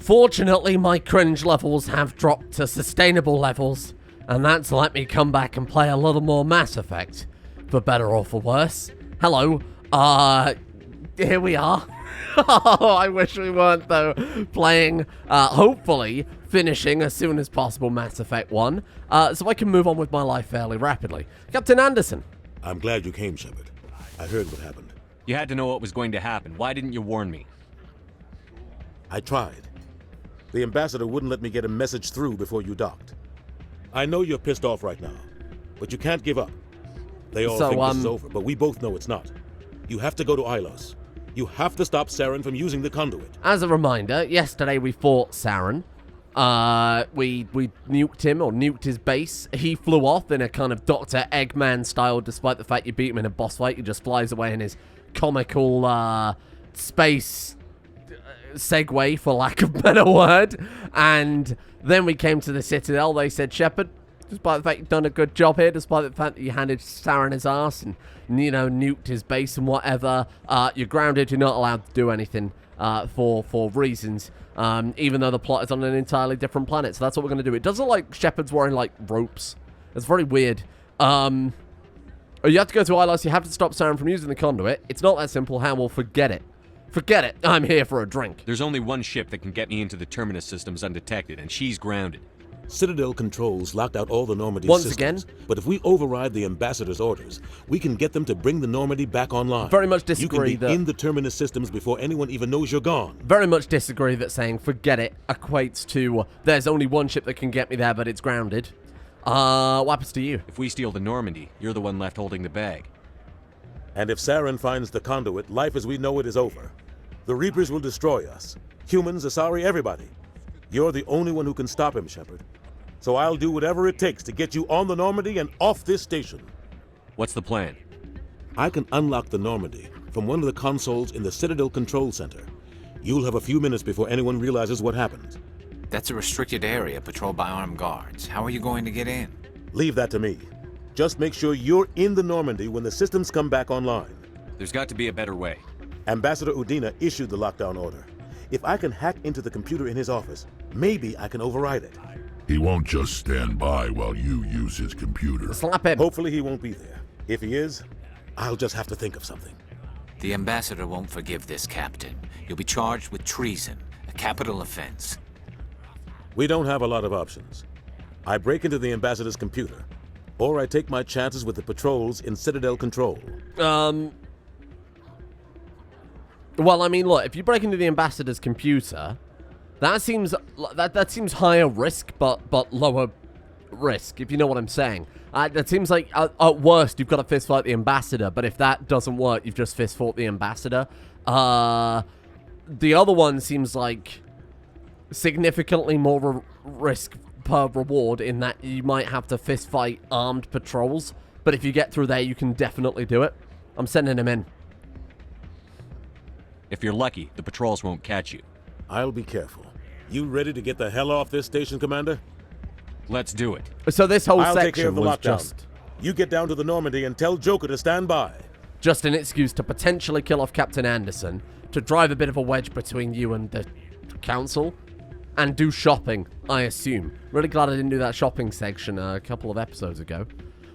Fortunately, my cringe levels have dropped to sustainable levels, and that's let me come back and play a little more Mass Effect, for better or for worse. Hello, here we are. Oh, I wish we weren't, though, playing, hopefully, finishing as soon as possible Mass Effect 1, so I can move on with my life fairly rapidly. Captain Anderson. I'm glad you came, Shepard. I heard what happened. You had to know what was going to happen. Why didn't you warn me? I tried. The ambassador wouldn't let me get a message through before you docked. I know you're pissed off right now, but you can't give up. They all think this is over, but we both know it's not. You have to go to Ilos. You have to stop Saren from using the Conduit. As a reminder, yesterday we fought Saren. We nuked him, or nuked his base. He flew off in a kind of Dr. Eggman style, despite the fact you beat him in a boss fight. He just flies away in his comical, space segue, for lack of a better word. And then we came to the Citadel. They said, Shepard, despite the fact you've done a good job here, despite the fact that you handed Saren his ass and, you know, nuked his base and whatever, you're grounded. You're not allowed to do anything for reasons, even though the plot is on an entirely different planet. So that's what we're going to do. It does look like Shepard's wearing, like, ropes. It's very weird. You have to go to Ilos. You have to stop Saren from using the Conduit. It's not that simple. How? Well, forget it. Forget it. I'm here for a drink. There's only one ship that can get me into the Terminus systems undetected, and she's grounded. Citadel controls locked out all the Normandy Once systems. again? But if we override the ambassador's orders, we can get them to bring the Normandy back online. Very much disagree you can be in the Terminus systems before anyone even knows you're gone. Very much disagree that saying forget it equates to there's only one ship that can get me there, but it's grounded. What happens to you? If we steal the Normandy, you're the one left holding the bag. And if Saren finds the Conduit, life as we know it is over. The Reapers will destroy us. Humans, Asari, everybody. You're the only one who can stop him, Shepard. So I'll do whatever it takes to get you on the Normandy and off this station. What's the plan? I can unlock the Normandy from one of the consoles in the Citadel Control Center. You'll have a few minutes before anyone realizes what happened. That's a restricted area patrolled by armed guards. How are you going to get in? Leave that to me. Just make sure you're in the Normandy when the systems come back online. There's got to be a better way. Ambassador Udina issued the lockdown order. If I can hack into the computer in his office, maybe I can override it. He won't just stand by while you use his computer. Slap him. Hopefully he won't be there. If he is, I'll just have to think of something. The ambassador won't forgive this, Captain. You'll be charged with treason, a capital offense. We don't have a lot of options. I break into the ambassador's computer, or I take my chances with the patrols in Citadel Control. Well, I mean, look, if you break into the ambassador's computer, that seems higher risk, but lower risk, if you know what I'm saying. That seems like, at worst, you've got to fist fight the ambassador, but if that doesn't work, you've just fist fought the ambassador. The other one seems like significantly more risk per reward in that you might have to fist fight armed patrols, but if you get through there, you can definitely do it. I'm sending him in. If you're lucky, the patrols won't catch you. I'll be careful. You ready to get the hell off this station, Commander? Let's do it. So this whole I'll take care of section the was lockdown. You get down to the Normandy and tell Joker to stand by. just an excuse to potentially kill off Captain Anderson, to drive a bit of a wedge between you and the council, and do shopping, I assume. Really glad I didn't do that shopping section a couple of episodes ago.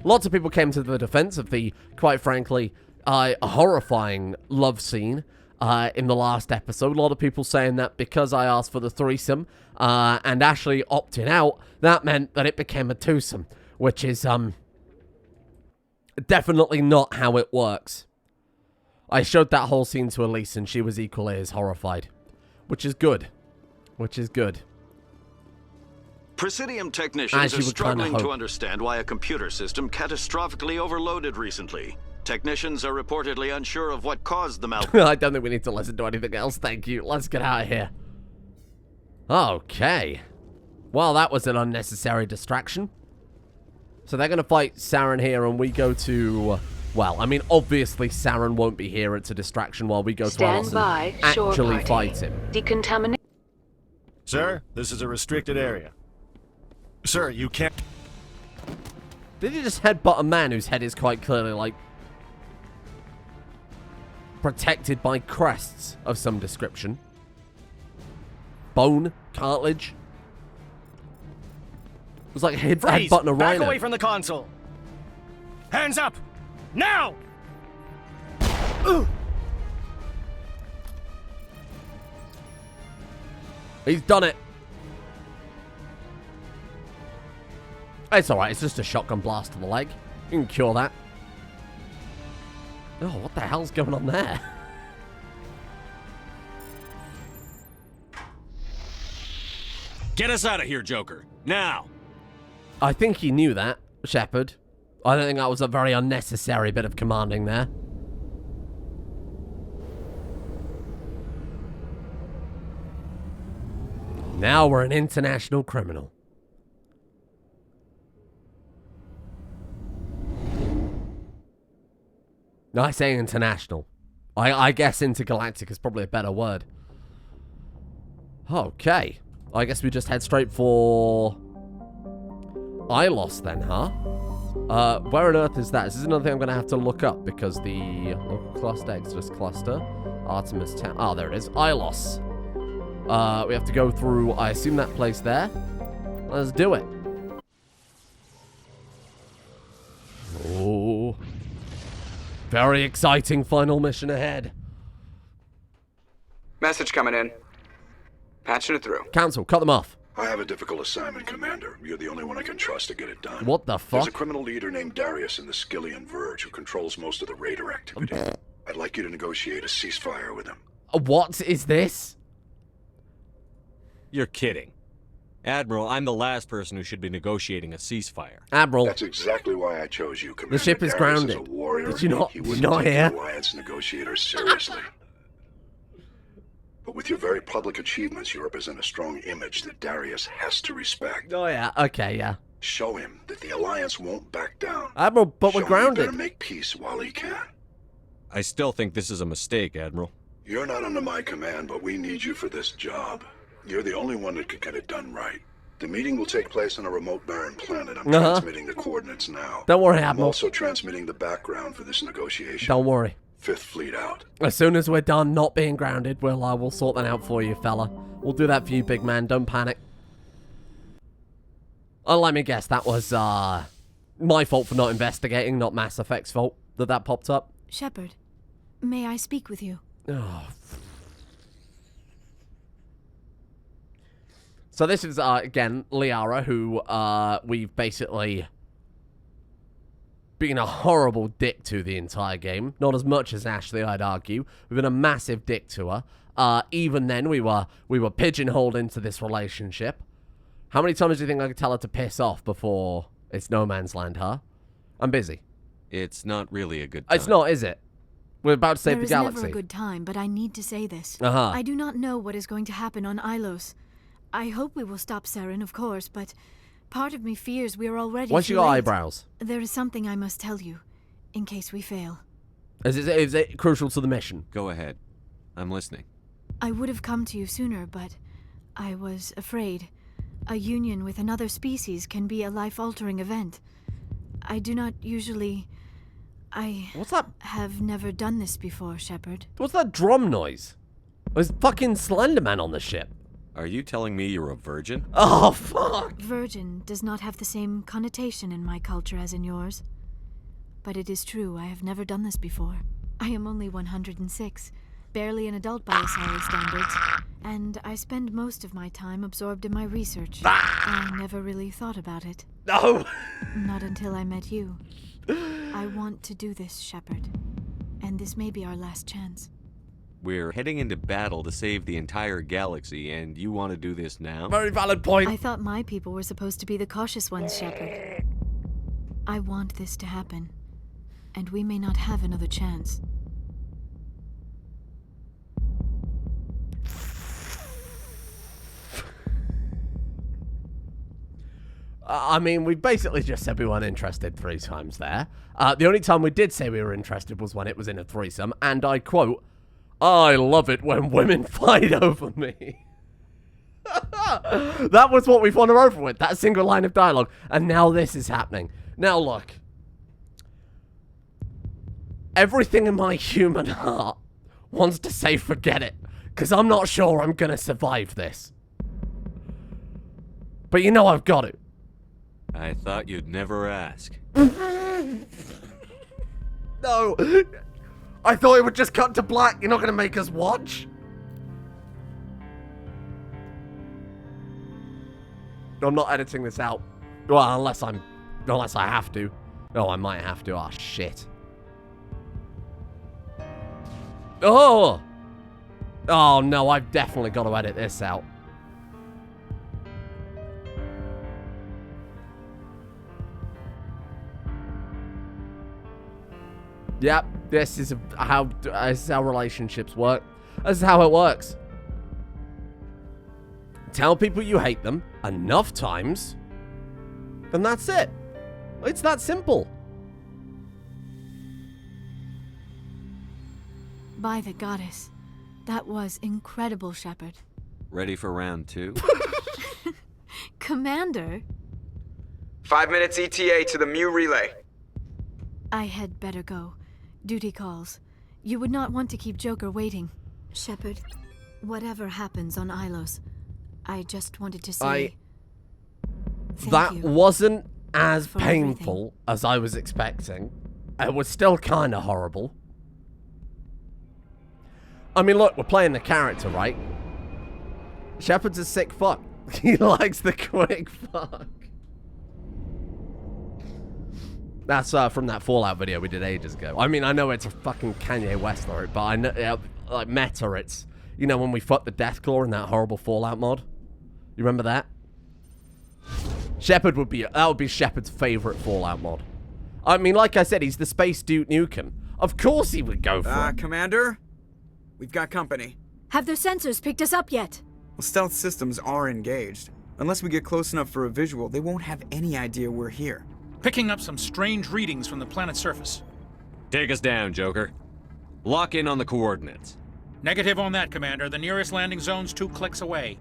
Lots of people came to the defense of the, quite frankly, horrifying love scene in the last episode. A lot of people saying that because I asked for the threesome and Ashley opted out, that meant that it became a twosome, which is definitely not how it works. I showed that whole scene to Elise and she was equally as horrified, which is good. Which is good. Presidium technicians are struggling to understand why a computer system catastrophically overloaded recently. Technicians are reportedly unsure of what caused the malfunction. I don't think we need to listen to anything else, thank you. Let's get out of here. Okay. Well, that was an unnecessary distraction. So they're going to fight Saren here, and we go to... Well, I mean, obviously Saren won't be here. It's a distraction while we go to Ilos and actually fight him. Decontaminate. Sir, this is a restricted area. Sir, you can't... Did he just headbutt a man whose head is quite clearly, like, protected by crests of some description? bone, cartilage. It was like Freeze! headbutting a Back rhino. away from the console. Hands up! Now! He's done it. It's alright, it's just a shotgun blast to the leg. You can cure that. Oh, what the hell's going on there? Get us out of here, Joker. Now! I think he knew that, Shepard. I don't think that was a very unnecessary bit of commanding there. Now we're an international criminal. No, I say international. I guess intergalactic is probably a better word. Okay. I guess we just head straight for Ilos then, huh? Where on earth is that? This is another thing I'm going to have to look up because the local cluster, Exodus cluster, Artemis Town. Oh, there it is. Ilos. We have to go through, I assume, that place there. Let's do it. Oh. Very exciting final mission ahead. Message coming in. Patching it through. Cancel. Cut them off. I have a difficult assignment, Commander. You're the only one I can trust to get it done. What the fuck? There's a criminal leader named Darius in the Skillian Verge who controls most of the Raider activity. I'd like you to negotiate a ceasefire with him. What is this? You're kidding. Admiral, I'm the last person who should be negotiating a ceasefire. Admiral. That's exactly why I chose you, Commander. The ship is Darius grounded. Is a warrior. Did you not hear? The Alliance negotiator seriously. But with your very public achievements, you represent a strong image that Darius has to respect. Oh, yeah. Okay, yeah. Show him that the Alliance won't back down. Admiral, but we're Show him grounded. he better make peace while he can. I still think this is a mistake, Admiral. You're not under my command, but we need you for this job. You're the only one that could get it done right. The meeting will take place on a remote barren planet. I'm transmitting the coordinates now. Don't worry, I'm Admiral. also transmitting the background for this negotiation. Don't worry. 5th Fleet out. As soon as we're done not being grounded, we'll sort that out for you, fella. We'll do that for you, big man. Don't panic. Oh, let me guess. That was, my fault for not investigating, not Mass Effect's fault that popped up. Shepard, may I speak with you? Oh. So this is, again, Liara, who, we've basically been a horrible dick to the entire game. Not as much as Ashley, I'd argue. We've been a massive dick to her. Even then, we were pigeonholed into this relationship. How many times do you think I could tell her to piss off before it's no man's land, huh? I'm busy. It's not really a good time. It's not, is it? We're about to save the There is galaxy. never a good time, but I need to say this. Uh-huh. I do not know what is going to happen on Ilos. I hope we will stop Saren, of course, but part of me fears we are already Why's she got eyebrows? There is something I must tell you, in case we fail. Is it crucial to the mission? Go ahead. I'm listening. I would have come to you sooner, but I was afraid. A union with another species can be a life-altering event. I do not usually... What's that? have never done this before, Shepard. What's that drum noise? There's fucking Slenderman on the ship. Are you telling me you're a virgin? Oh, fuck! Virgin does not have the same connotation in my culture as in yours. But it is true, I have never done this before. I am only 106, barely an adult by Asari standards, and I spend most of my time absorbed in my research. I never really thought about it. No! Not until I met you. I want to do this, Shepard. And this may be our last chance. We're heading into battle to save the entire galaxy, and you want to do this now? Very valid point. I thought my people were supposed to be the cautious ones, Shepard. I want this to happen, and we may not have another chance. I mean, we basically just said we weren't interested 3 times there. The only time we did say we were interested was when it was in a threesome, and I quote, "I love it when women fight over me." That was what we've won her over with, that single line of dialogue. And now this is happening. Now look. Everything in my human heart wants to say forget it, because I'm not sure I'm going to survive this. But you know I've got to. I thought you'd never ask. No. I thought it would just cut to black. You're not going to make us watch? I'm not editing this out. Well, unless I have to. Oh, I might have to. Oh, shit. Oh! Oh, no, I've definitely got to edit this out. Yep, this is how relationships work. This is how it works. Tell people you hate them enough times, and that's it. It's that simple. By the goddess, that was incredible, Shepard. Ready for round 2? Commander? 5 minutes ETA to the Mu relay. I had better go. Duty calls. You would not want to keep Joker waiting. Shepard, whatever happens on Ilos, I just wanted to say that wasn't as painful as I was expecting. It was still kind of horrible. I mean, look, we're playing the character, right? Shepard's a sick fuck. He likes the quick fuck. That's from that Fallout video we did ages ago. I mean, I know it's a fucking Kanye West lyric, but I know, like, meta, it's, you know, when we fucked the Deathclaw in that horrible Fallout mod? You remember that? Shepard would be, that would be Shepard's favorite Fallout mod. I mean, like I said, he's the Space Duke Nukem. Of course he would go for it. Commander? We've got company. Have their sensors picked us up yet? Well, stealth systems are engaged. Unless we get close enough for a visual, they won't have any idea we're here. Picking up some strange readings from the planet's surface. Take us down, Joker. Lock in on the coordinates. Negative on that, Commander. The nearest landing zone's 2 clicks away.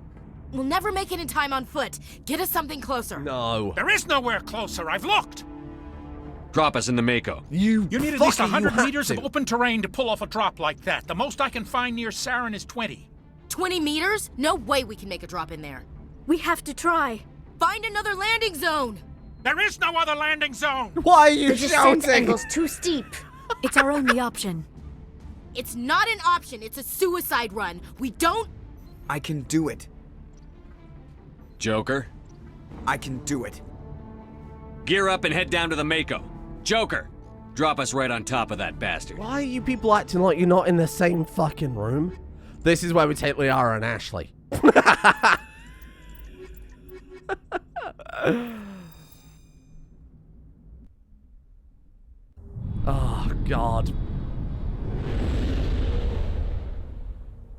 We'll never make it in time on foot. Get us something closer. No. There is nowhere closer. I've looked. Drop us in the Mako. You need at least 100 meters of open terrain to pull off a drop like that. The most I can find near Saren is 20. 20 meters? No way we can make a drop in there. We have to try. Find another landing zone. There is no other landing zone. Why are you the shouting? descent angle's too steep. It's our only option. It's not an option. It's a suicide run. We don't... I can do it. Joker? I can do it. Gear up and head down to the Mako. Joker, drop us right on top of that bastard. Why are you people acting like you're not in the same fucking room? This is where we take Liara and Ashley. Oh, God.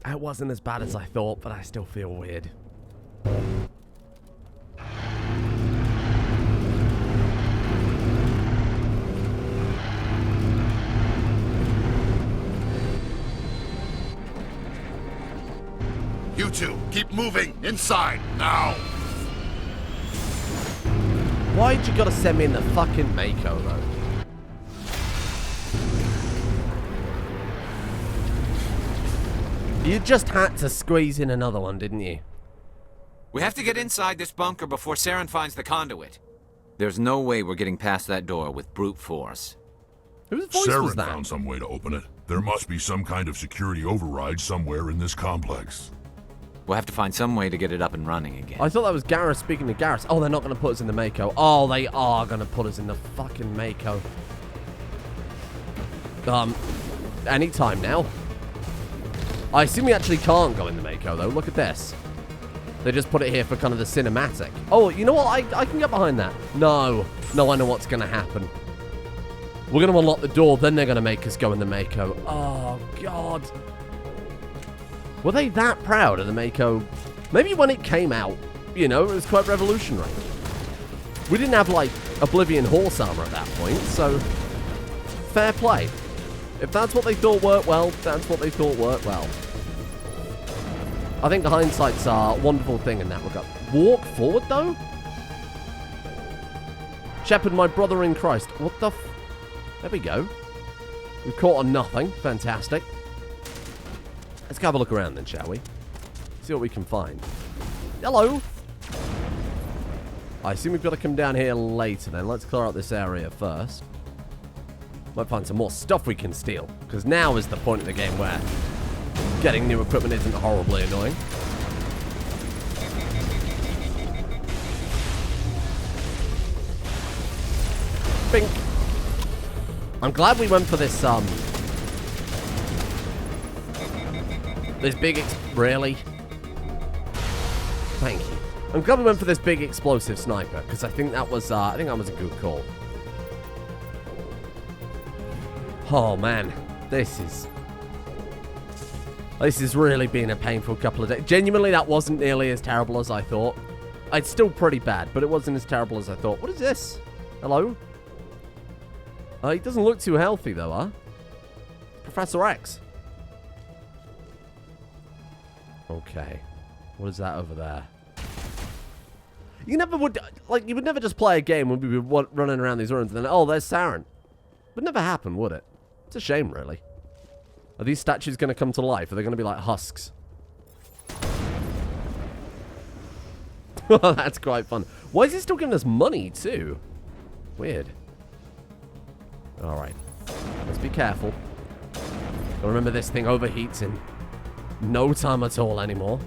That wasn't as bad as I thought, but I still feel weird. You two, keep moving. Inside, now. Why'd you gotta send me in the fucking Mako, though? You just had to squeeze in another one, didn't you? We have to get inside this bunker before Saren finds the conduit. There's no way we're getting past that door with brute force. Whose voice was Saren that? found some way to open it. There must be some kind of security override somewhere in this complex. We'll have to find some way to get it up and running again. I thought that was Garrus speaking to Garrus. Oh, they're not going to put us in the Mako. Oh, they are going to put us in the fucking Mako. Anytime now. I assume we actually can't go in the Mako, though. Look at this. They just put it here for kind of the cinematic. Oh, you know what? I can get behind that. No. No, I know what's going to happen. We're going to unlock the door, then they're going to make us go in the Mako. Oh, God. Were they that proud of the Mako? Maybe when it came out, you know, it was quite revolutionary. We didn't have, like, Oblivion horse armor at that point, so fair play. If that's what they thought worked well, that's what they thought worked well. I think the hindsight's a wonderful thing in that regard. Walk forward, though? Shepard, my brother in Christ. What the f... There we go. We've caught on nothing. Fantastic. Let's go have a look around then, shall we? See what we can find. Hello. I assume we've got to come down here later then. Let's clear out this area first. Might find some more stuff we can steal. Because now is the point of the game where getting new equipment isn't horribly annoying. Bink. I'm glad we went for this, this big, really? Thank you. I'm glad we went for this big explosive sniper, because I think that was a good call. Oh man, this is really been a painful couple of days. Genuinely, that wasn't nearly as terrible as I thought. It's still pretty bad, but it wasn't as terrible as I thought. What is this? Hello? He doesn't look too healthy though, huh? Professor X. Okay. What is that over there? You never would, like, you would never just play a game when we were running around these ruins and then, oh, there's Saren. Would never happen, would it? It's a shame, really. Are these statues going to come to life? Are they going to be like husks? That's quite fun. Why is he still giving us money, too? Weird. Alright. Let's be careful. Gotta remember this thing overheats in no time at all anymore.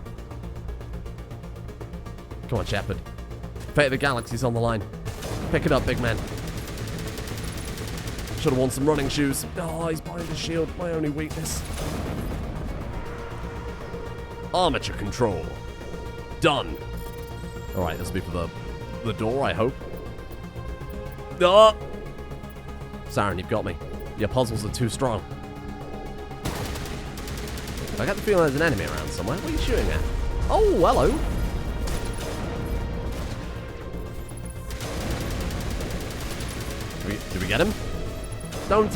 Come on, Shepard. Fate of the Galaxy's on the line. Pick it up, big man. Should have worn some running shoes. Oh, he's behind the shield. My only weakness. Armature control. Done. Alright, this will be for the door, I hope. Oh! Saren, you've got me. Your puzzles are too strong. I got the feeling there's an enemy around somewhere. What are you shooting at? Oh, hello. Did we get him? Don't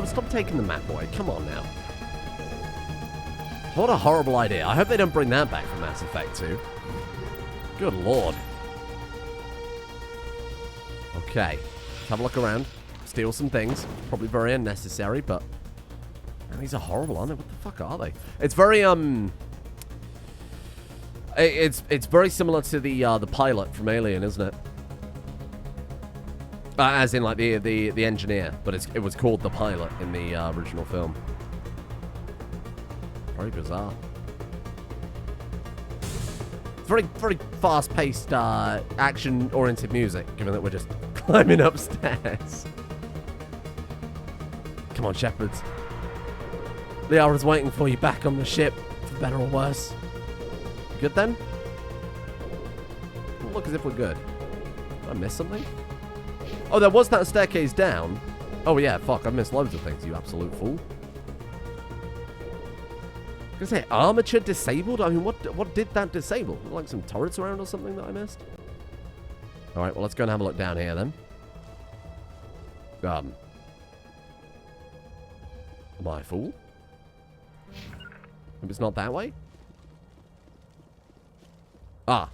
stop taking the map away. Come on now. What a horrible idea. I hope they don't bring that back from Mass Effect 2. Good lord. Okay. Let's have a look around. Steal some things. Probably very unnecessary, but man, these are horrible, aren't they? What the fuck are they? It's very it's very similar to the pilot from Alien, isn't it? As in like the engineer, but it was called the pilot in the original film. Very bizarre. Very, very fast-paced, action-oriented music, given that we're just climbing upstairs. Come on, Shepherds. Liara's waiting for you back on the ship, for better or worse. You good then? Doesn't look as if we're good. Did I miss something? Oh, there was that staircase down. Oh yeah, fuck, I missed loads of things, you absolute fool. I was gonna say, armature disabled? I mean, what did that disable? Like some turrets around or something that I missed? Alright, well, let's go and have a look down here then. Am I a fool? If it's not that way? Ah.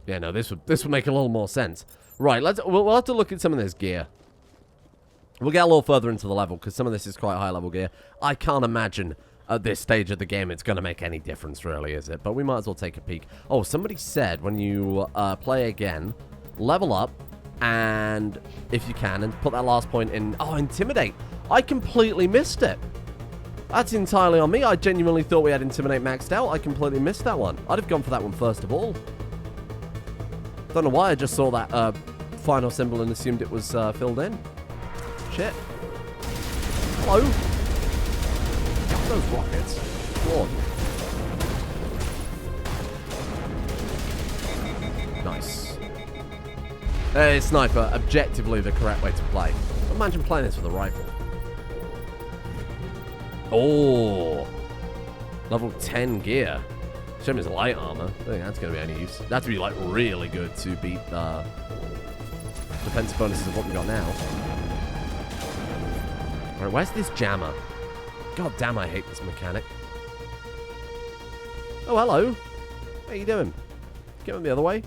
Yeah, no, this would make a little more sense. Right, we'll have to look at some of this gear. We'll get a little further into the level, because some of this is quite high-level gear. I can't imagine at this stage of the game it's going to make any difference, really, is it? But we might as well take a peek. Oh, somebody said when you play again, level up, and if you can, and put that last point in... Oh, Intimidate! I completely missed it! That's entirely on me. I genuinely thought we had Intimidate maxed out. I completely missed that one. I'd have gone for that one first of all. Don't know why I just saw that final symbol and assumed it was filled in. Shit. Hello. Got those rockets. Lord. Nice. Hey, sniper. Objectively the correct way to play. Imagine playing this with a rifle. Oh. Level 10 gear. Shame it's light armor. I think that's going to be any use. That's to be like really good to beat defense bonuses of what we got now. Alright, where's this jammer? God damn, I hate this mechanic. Oh, hello. How you doing? Get the other way.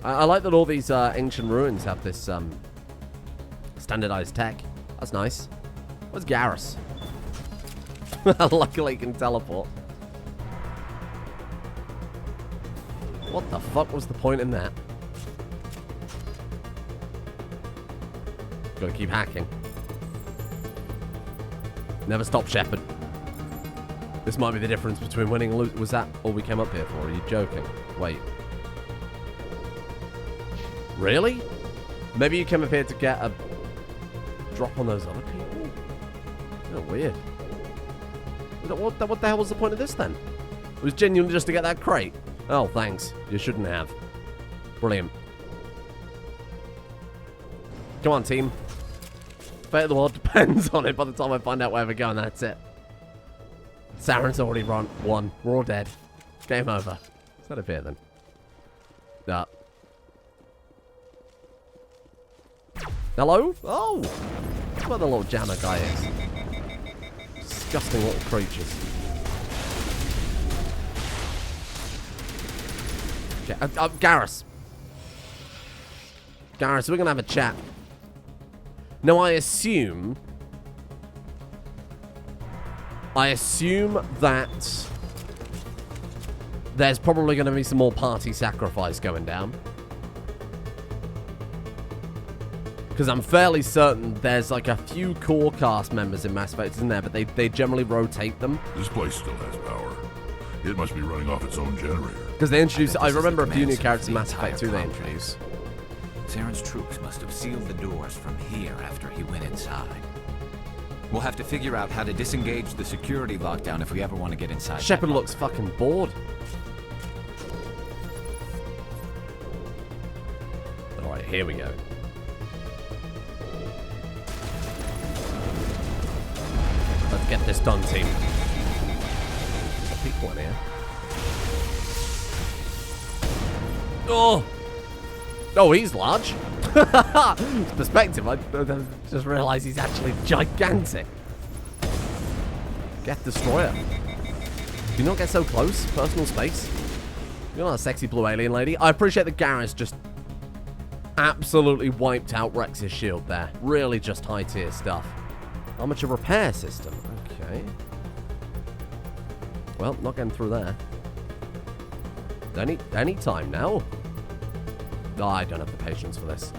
I like that all these ancient ruins have this standardized tech. That's nice. Where's Garrus? Luckily he can teleport. What the fuck was the point in that? Gotta keep hacking. Never stop, Shepard. This might be the difference between winning and losing. Was that all we came up here for? Are you joking? Wait. Really? Maybe you came up here to get a drop on those other people? Oh, weird. What the hell was the point of this then? It was genuinely just to get that crate. Oh, thanks. You shouldn't have. Brilliant. Come on, team. Fate of the world depends on it by the time I find out where we're going. That's it. Saren's already won. We're all dead. Game over. Is that a fear then? Nah. Hello? Oh! That's where the little jammer guy is. Disgusting little creatures. Okay, Garrus. Garrus, we're gonna have a chat. Now, I assume that there's probably going to be some more party sacrifice going down. Because I'm fairly certain there's like a few core cast members in Mass Effect, isn't there? But they generally rotate them. This place still has power. It must be running off its own generator. Because they introduce, I remember a few new characters in Mass Effect 2 they introduced. Saren's troops must have sealed the doors from here after he went inside. We'll have to figure out how to disengage the security lockdown if we ever want to get inside. Shepard looks fucking bored. Alright, here we go. Let's get this done, team. There's people in here. Oh! Oh, he's large. Perspective, I just realised he's actually gigantic. Get Destroyer. Do you not get so close? Personal space. You're not a sexy blue alien lady. I appreciate that Garrus just absolutely wiped out Rex's shield there. Really just high tier stuff. Armature repair system. Okay. Well, not getting through there. Any time now. Oh, I don't have the patience for this.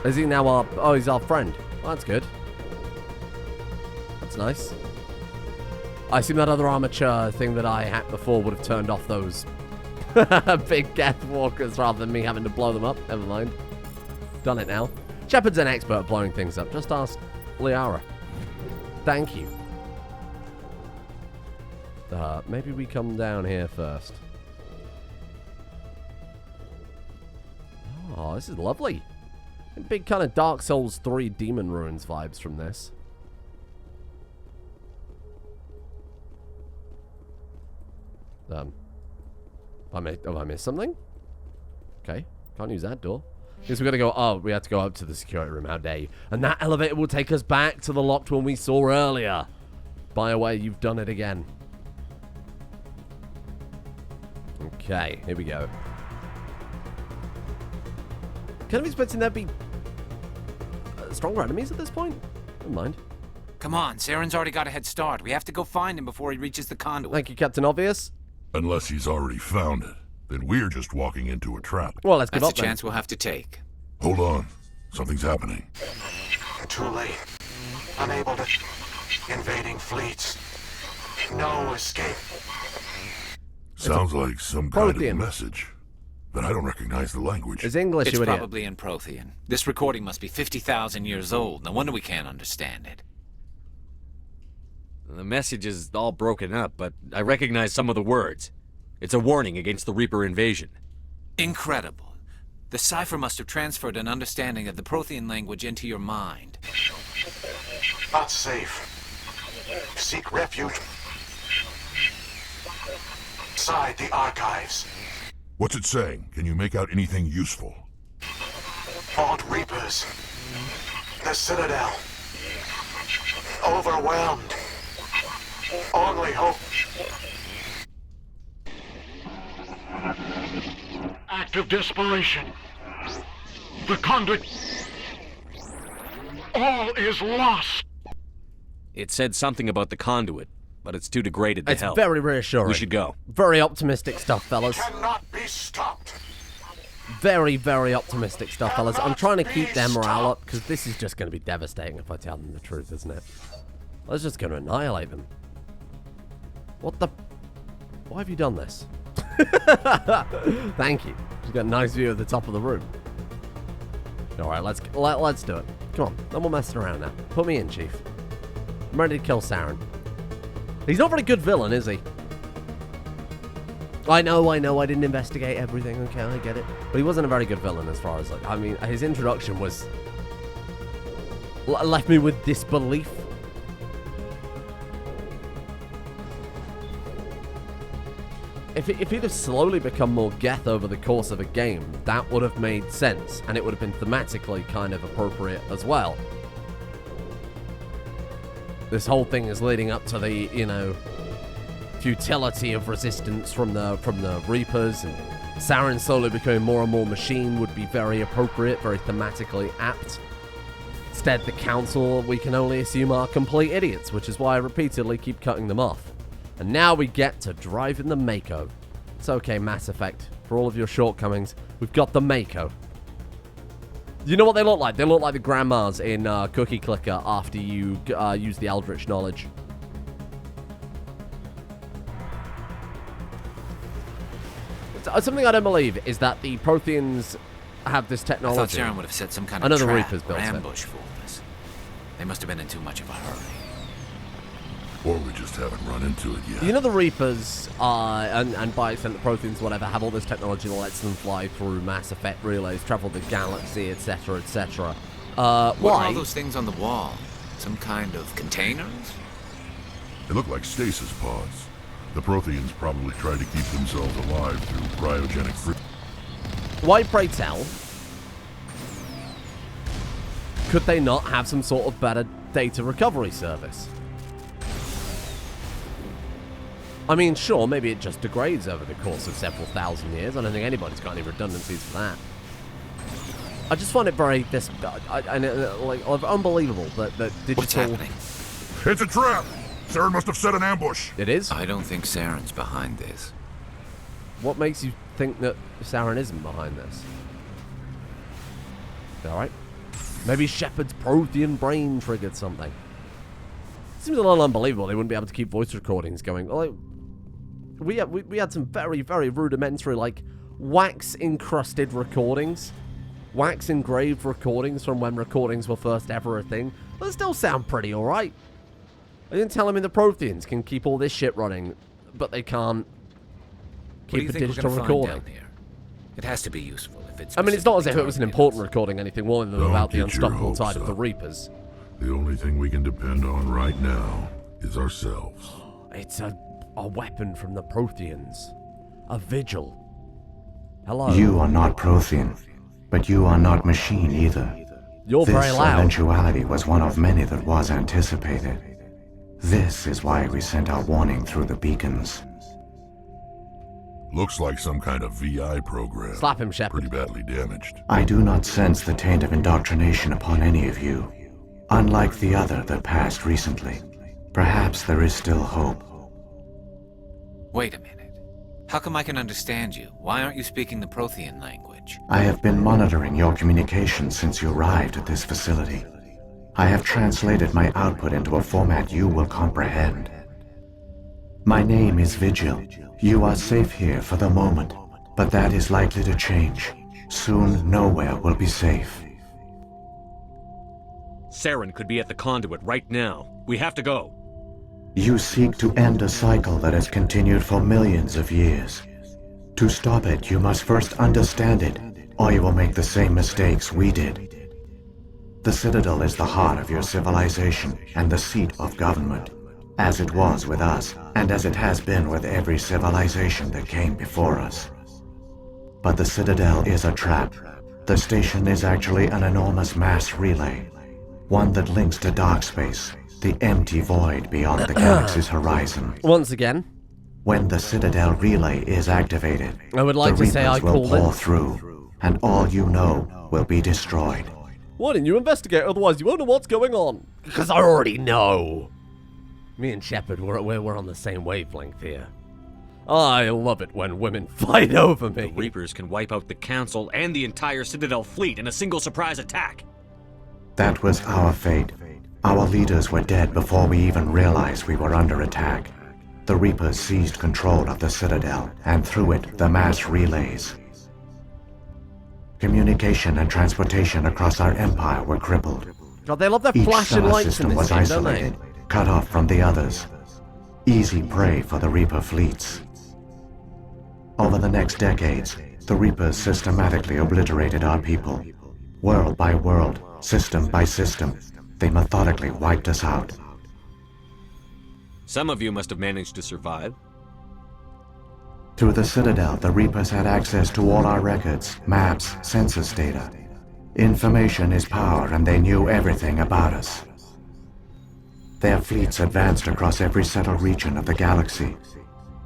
Is he now our... Oh, he's our friend. Well, that's good. That's nice. I assume that other armature thing that I hacked before would have turned off those big death walkers rather than me having to blow them up. Never mind. Done it now. Shepard's an expert at blowing things up. Just ask Liara. Thank you. Maybe we come down here first. Oh, this is lovely. Big kind of Dark Souls 3 Demon Ruins vibes from this. Have I missed something? Okay, can't use that door. Guess we gotta go. Oh, we have to go up to the security room. How dare you? And that elevator will take us back to the locked one we saw earlier. Bioware, you've done it again. Okay, here we go. Can I be expecting there be stronger enemies at this point? Never mind. Come on, Saren's already got a head start. We have to go find him before he reaches the conduit. Thank you, Captain Obvious. Unless he's already found it, then we're just walking into a trap. Well, let's give up. That's a chance we'll have to take. Hold on. Something's happening. Too late. Unable to... Invading fleets. No escape. Sounds like some kind of message. But I don't recognize the language. It's English, it's you idiot. Probably in Prothean. This recording must be 50,000 years old. No wonder we can't understand it. The message is all broken up, but I recognize some of the words. It's a warning against the Reaper invasion. Incredible. The cipher must have transferred an understanding of the Prothean language into your mind. Not safe. Seek refuge inside the archives. What's it saying? Can you make out anything useful? Vault Reapers. The Citadel. Overwhelmed. Only hope. Act of desperation. The Conduit. All is lost. It said something about the Conduit. but it's too degraded to help. It's very reassuring. We should go. Very optimistic stuff, fellas. Cannot be stopped. Very, very optimistic stuff, fellas. I'm trying to keep their morale up, because this is just going to be devastating if I tell them the truth, isn't it? I was just going to annihilate them. What the... Why have you done this? Thank you. You've got a nice view of the top of the room. Alright, let's do it. Come on, no more messing around now. Put me in, Chief. I'm ready to kill Saren. He's not a very good villain, is he? I know, I didn't investigate everything, okay, I get it. But he wasn't a very good villain as far as, like, I mean, his introduction was... left me with disbelief. If he'd have slowly become more Geth over the course of a game, that would have made sense, and it would have been thematically kind of appropriate as well. This whole thing is leading up to the, you know, futility of resistance from the Reapers, and Saren slowly becoming more and more machine would be very appropriate, very thematically apt. Instead, the Council, we can only assume, are complete idiots, which is why I repeatedly keep cutting them off. And now we get to drive in the Mako. It's okay, Mass Effect. For all of your shortcomings, we've got the Mako. You know what they look like? They look like the grandmas in Cookie Clicker after you use the Eldritch Knowledge. Something I don't believe is that the Protheans have this technology. I thought Saren would have set some kind of Another trap Reapers built or ambush for us. They must have been in too much of a hurry. Or we just haven't run into it yet. You know the Reapers, and by extent the Protheans, whatever, have all this technology that lets them fly through Mass Effect relays, travel the galaxy, etc., etc. Why? What are all those things on the wall? Some kind of containers? They look like stasis pods. The Protheans probably tried to keep themselves alive through cryogenic freeze. Why, pray tell, could they not have some sort of better data recovery service? I mean, sure, maybe it just degrades over the course of several thousand years. I don't think anybody's got any redundancies for that. I just find it very unbelievable that digital... What's happening? It's a trap! Saren must have set an ambush. It is? I don't think Saren's behind this. What makes you think that Saren isn't behind this? Alright. Maybe Shepard's Prothean brain triggered something. Seems a little unbelievable they wouldn't be able to keep voice recordings going. Like, we had some very, very rudimentary, like, wax-encrusted recordings. Wax-engraved recordings from when recordings were first ever a thing. But they still sound pretty alright. I didn't tell him the Protheans can keep all this shit running, but they can't keep a digital recording. Down here? It has to be useful if it's... I mean, it's not as if it was an important recording, anything more than about the unstoppable tide of the Reapers. The only thing we can depend on right now is ourselves. It's a weapon from the Protheans. A Vigil. Hello. You are not Prothean, but you are not machine either. You're very loud. This eventuality was one of many that was anticipated. This is why we sent our warning through the beacons. Looks like some kind of VI program. Slap him, Shepard. Pretty badly damaged. I do not sense the taint of indoctrination upon any of you. Unlike the other that passed recently. Perhaps there is still hope. Wait a minute. How come I can understand you? Why aren't you speaking the Prothean language? I have been monitoring your communications since you arrived at this facility. I have translated my output into a format you will comprehend. My name is Vigil. You are safe here for the moment, but that is likely to change. Soon, nowhere will be safe. Saren could be at the Conduit right now. We have to go. You seek to end a cycle that has continued for millions of years. To stop it, you must first understand it, or you will make the same mistakes we did. The Citadel is the heart of your civilization and the seat of government, as it was with us, and as it has been with every civilization that came before us. But the Citadel is a trap. The station is actually an enormous mass relay, one that links to dark space, the empty void beyond the galaxy's horizon. Once again. When the Citadel relay is activated, I would like the to say I Reapers will called pour it. through, and all you know will be destroyed. Why didn't you investigate? Otherwise you won't know what's going on. Because I already know. Me and Shepard, we're on the same wavelength here. I love it when women fight over me. The Reapers can wipe out the Council and the entire Citadel fleet in a single surprise attack. That was our fate. Our leaders were dead before we even realized we were under attack. The Reapers seized control of the Citadel, and through it, the mass relays. Communication and transportation across our empire were crippled. God, they love their Each flashing star lights in system this was game, isolated, cut off from the others. Easy prey for the Reaper fleets. Over the next decades, the Reapers systematically obliterated our people. World by world, system by system, they methodically wiped us out. Some of you must have managed to survive. Through the Citadel, the Reapers had access to all our records, maps, census data. Information is power, and they knew everything about us. Their fleets advanced across every settled region of the galaxy.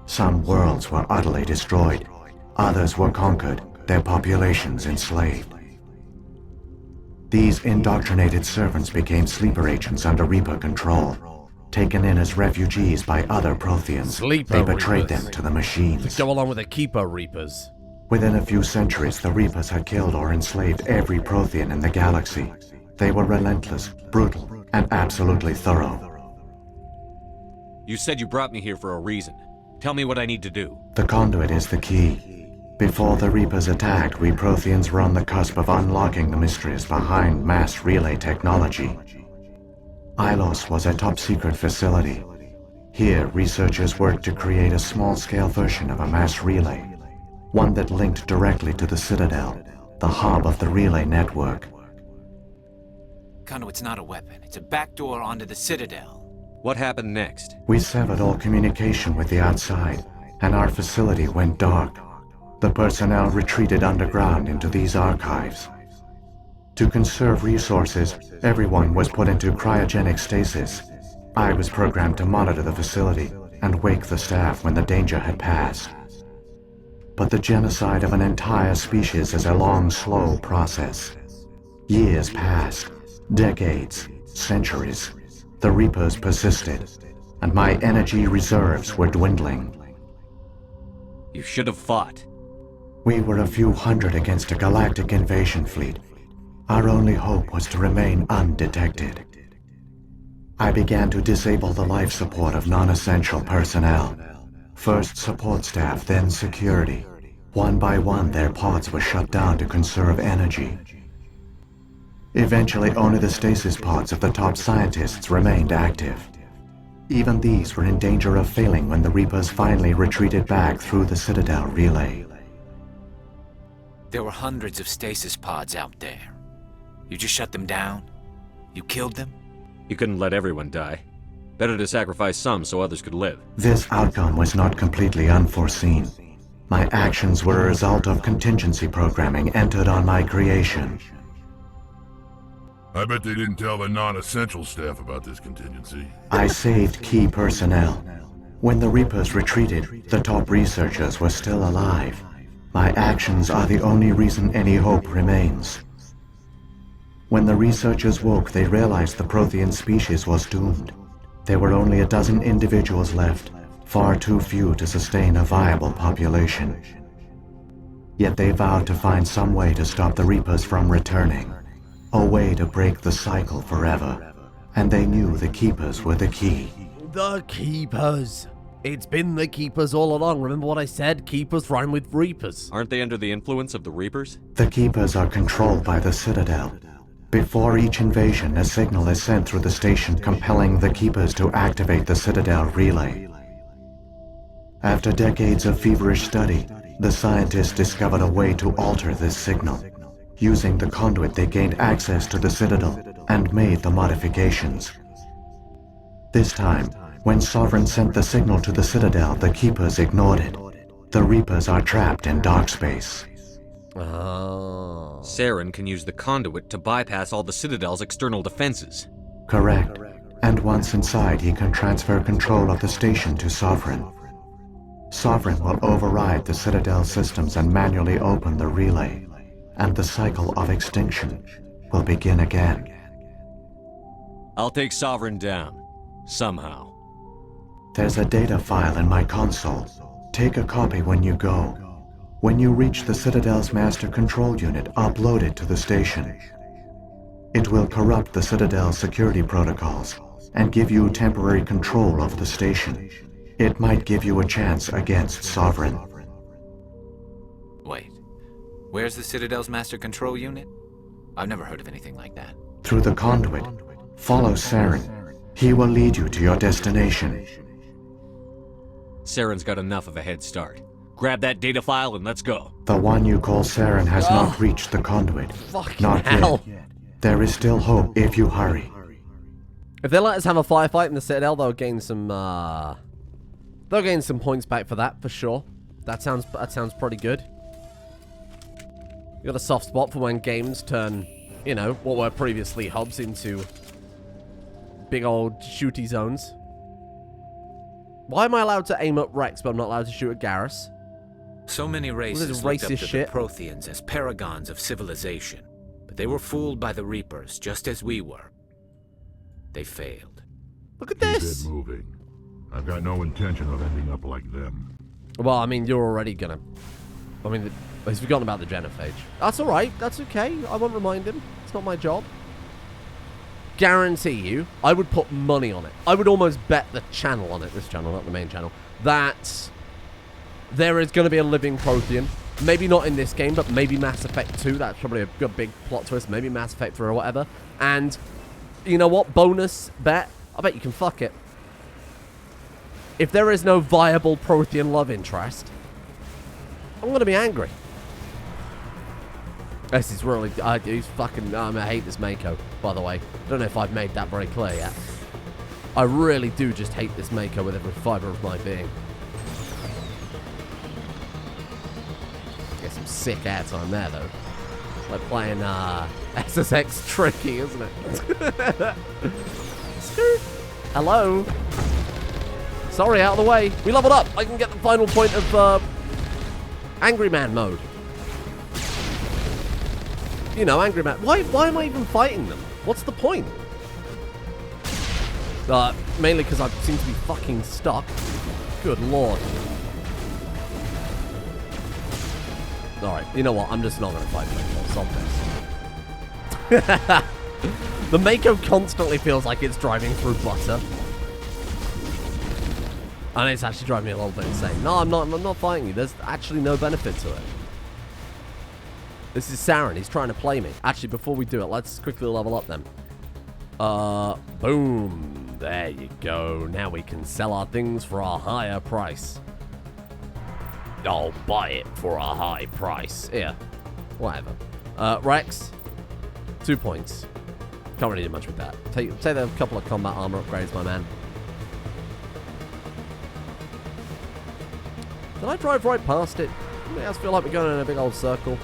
Some worlds were utterly destroyed, others were conquered, their populations enslaved. These indoctrinated servants became sleeper agents under Reaper control, taken in as refugees by other Protheans. They betrayed them to the machines. To go along with the Keeper Reapers. Within a few centuries, the Reapers had killed or enslaved every Prothean in the galaxy. They were relentless, brutal, and absolutely thorough. You said you brought me here for a reason. Tell me what I need to do. The Conduit is the key. Before the Reapers attacked, we Protheans were on the cusp of unlocking the mysteries behind mass relay technology. Ilos was a top-secret facility. Here, researchers worked to create a small-scale version of a mass relay, one that linked directly to the Citadel, the hub of the relay network. Conduit's not a weapon. It's a backdoor onto the Citadel. What happened next? We severed all communication with the outside, and our facility went dark. The personnel retreated underground into these archives. To conserve resources, everyone was put into cryogenic stasis. I was programmed to monitor the facility and wake the staff when the danger had passed. But the genocide of an entire species is a long, slow process. Years passed, decades, centuries. The Reapers persisted, and my energy reserves were dwindling. You should have fought. We were a few hundred against a galactic invasion fleet. Our only hope was to remain undetected. I began to disable the life support of non-essential personnel. First support staff, then security. One by one, their pods were shut down to conserve energy. Eventually, only the stasis pods of the top scientists remained active. Even these were in danger of failing when the Reapers finally retreated back through the Citadel relay. There were hundreds of stasis pods out there. You just shut them down? You killed them? You couldn't let everyone die. Better to sacrifice some so others could live. This outcome was not completely unforeseen. My actions were a result of contingency programming entered on my creation. I bet they didn't tell the non-essential staff about this contingency. I saved key personnel. When the Reapers retreated, the top researchers were still alive. My actions are the only reason any hope remains. When the researchers woke, they realized the Prothean species was doomed. There were only a dozen individuals left, far too few to sustain a viable population. Yet they vowed to find some way to stop the Reapers from returning. A way to break the cycle forever. And they knew the Keepers were the key. The Keepers. It's been the Keepers all along. Remember what I said? Keepers rhyme with Reapers. Aren't they under the influence of the Reapers? The Keepers are controlled by the Citadel. Before each invasion, a signal is sent through the station compelling the Keepers to activate the Citadel relay. After decades of feverish study, the scientists discovered a way to alter this signal. Using the Conduit, they gained access to the Citadel and made the modifications. This time, when Sovereign sent the signal to the Citadel, the Keepers ignored it. The Reapers are trapped in dark space. Oh. Saren can use the Conduit to bypass all the Citadel's external defenses. Correct. And once inside, he can transfer control of the station to Sovereign. Sovereign will override the Citadel systems and manually open the relay, and the cycle of extinction will begin again. I'll take Sovereign down. Somehow. There's a data file in my console. Take a copy when you go. When you reach the Citadel's master control unit, upload it to the station. It will corrupt the Citadel's security protocols and give you temporary control of the station. It might give you a chance against Sovereign. Wait, where's the Citadel's master control unit? I've never heard of anything like that. Through the Conduit. Follow Saren. He will lead you to your destination. Saren's got enough of a head start. Grab that data file and let's go. The one you call Saren has not reached the Conduit. Not hell. yet. There is still hope if you hurry. If they let us have a firefight in the Citadel, they'll gain some points back for that, for sure. That sounds pretty good. You got a soft spot for when games turn, you know, what were previously hubs into big old shooty zones. Why am I allowed to aim at Rex, but I'm not allowed to shoot at Garrus? So many races looked up to the Protheans as paragons of civilization, but they were fooled by the Reapers, just as we were. They failed. Look at this! Keep it moving. I've got no intention of ending up like them. Well, I mean, you're already gonna... I mean, he's forgotten about the genophage. That's alright, that's okay. I won't remind him. It's not my job. Guarantee you, I would put money on it. I would almost bet the channel on it, this channel, not the main channel, that there is going to be a living Prothean. Maybe not in this game, but maybe Mass Effect 2. That's probably a good big plot twist. Maybe Mass Effect 3 or whatever. And, you know what? Bonus bet. I bet you can fuck it. If there is no viable Prothean love interest, I'm going to be angry. This is really... he's fucking... I hate this Mako, by the way. I don't know if I've made that very clear yet. I really do just hate this Mako with every fiber of my being. Get some sick airtime there, though. It's like playing SSX Tricky, isn't it? Hello? Sorry, out of the way. We leveled up. I can get the final point of Angry Man mode. You know, Angry Man. Why am I even fighting them? What's the point? Mainly because I seem to be fucking stuck. Good lord. Alright, you know what? I'm just not going to fight Mako. Stop this. The Mako constantly feels like it's driving through butter. And it's actually driving me a little bit insane. No, I'm not fighting you. There's actually no benefit to it. This is Saren. He's trying to play me. Actually, before we do it, let's quickly level up then. Boom. There you go. Now we can sell our things for a higher price. I'll buy it for a high price. Yeah. Whatever. Rex. 2 points. Can't really do much with that. Take a couple of combat armor upgrades, my man. Did I drive right past it? I just feel like we're going in a big old circle.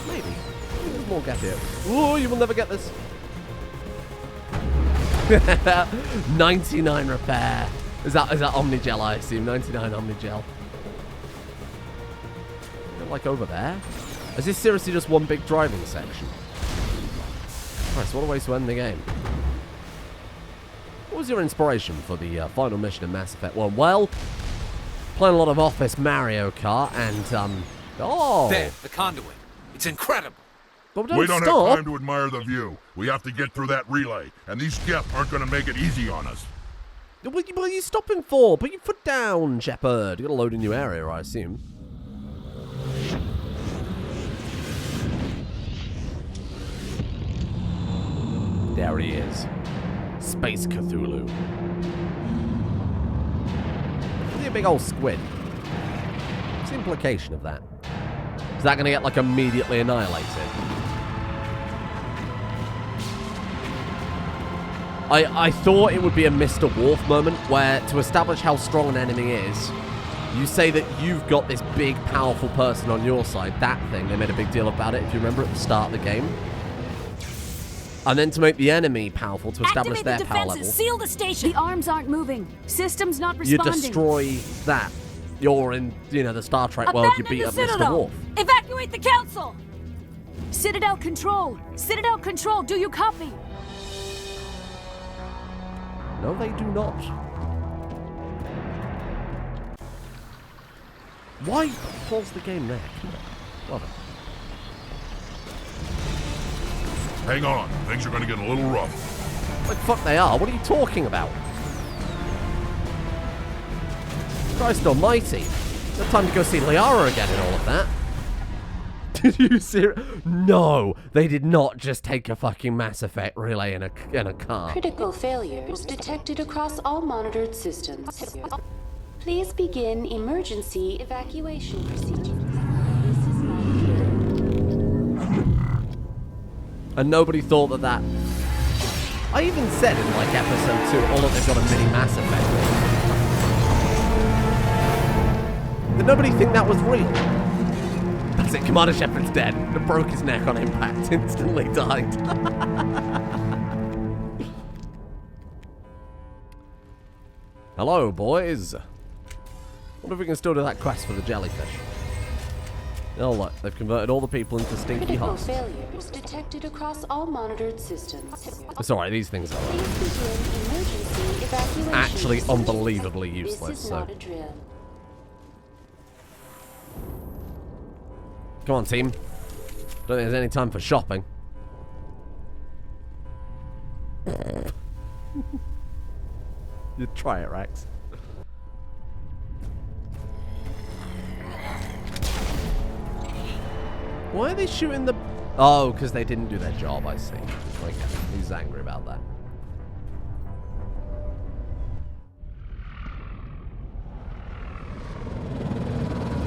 Maybe. There's more gap here. Ooh, you will never get this. 99 repair. Is that Omnigel, I assume? 99 Omnigel. Like over there? Is this seriously just one big driving section? Alright, so what a way to end the game. What was your inspiration for the final mission in Mass Effect 1? Well, playing a lot of Office Mario Kart and, oh! There, the Conduit. It's incredible. But we don't have time to admire the view. We have to get through that relay, and these Geth aren't going to make it easy on us. What are you stopping for? Put your foot down, Shepard. You got to load a new area, I assume. There he is. Space Cthulhu. See a big old squid. What's the implication of that? Is that going to get, like, immediately annihilated? I thought it would be a Mr. Worf moment where, to establish how strong an enemy is, you say that you've got this big, powerful person on your side. That thing, they made a big deal about it, if you remember, at the start of the game. And then to make the enemy powerful, to establish their power level. Seal the station. The arms aren't moving. Systems not responding. You destroy that. You're in, the Star Trek world. You beat up Mr. Worf. Evacuate the council. Citadel Control. Citadel Control. Do you copy? No, they do not. Why pause the game there? Well done. Hang on. Things are going to get a little rough. Like, fuck they are. What are you talking about? Christ almighty. No time to go see Liara again and all of that. Did you see it? No, they did not just take a fucking Mass Effect relay in a car. Critical failures detected across all monitored systems. Please begin emergency evacuation procedures. And nobody thought that. I even said in like episode 2, oh look, they've got a mini Mass Effect. Did nobody think that was real? That's it, Commander Shepard's dead. He broke his neck on impact, instantly died. Hello, boys. Wonder if we can still do that quest for the jellyfish. Oh look, they've converted all the people into stinky Critical husks. failures detected across all monitored systems. It's alright, these things are Please begin emergency evacuation actually procedures. unbelievably useless. This is not a drill. Come on, team. Don't think there's any time for shopping. You try it, Rex. Why are they shooting the... Oh, because they didn't do their job, I see. Okay, he's angry about that.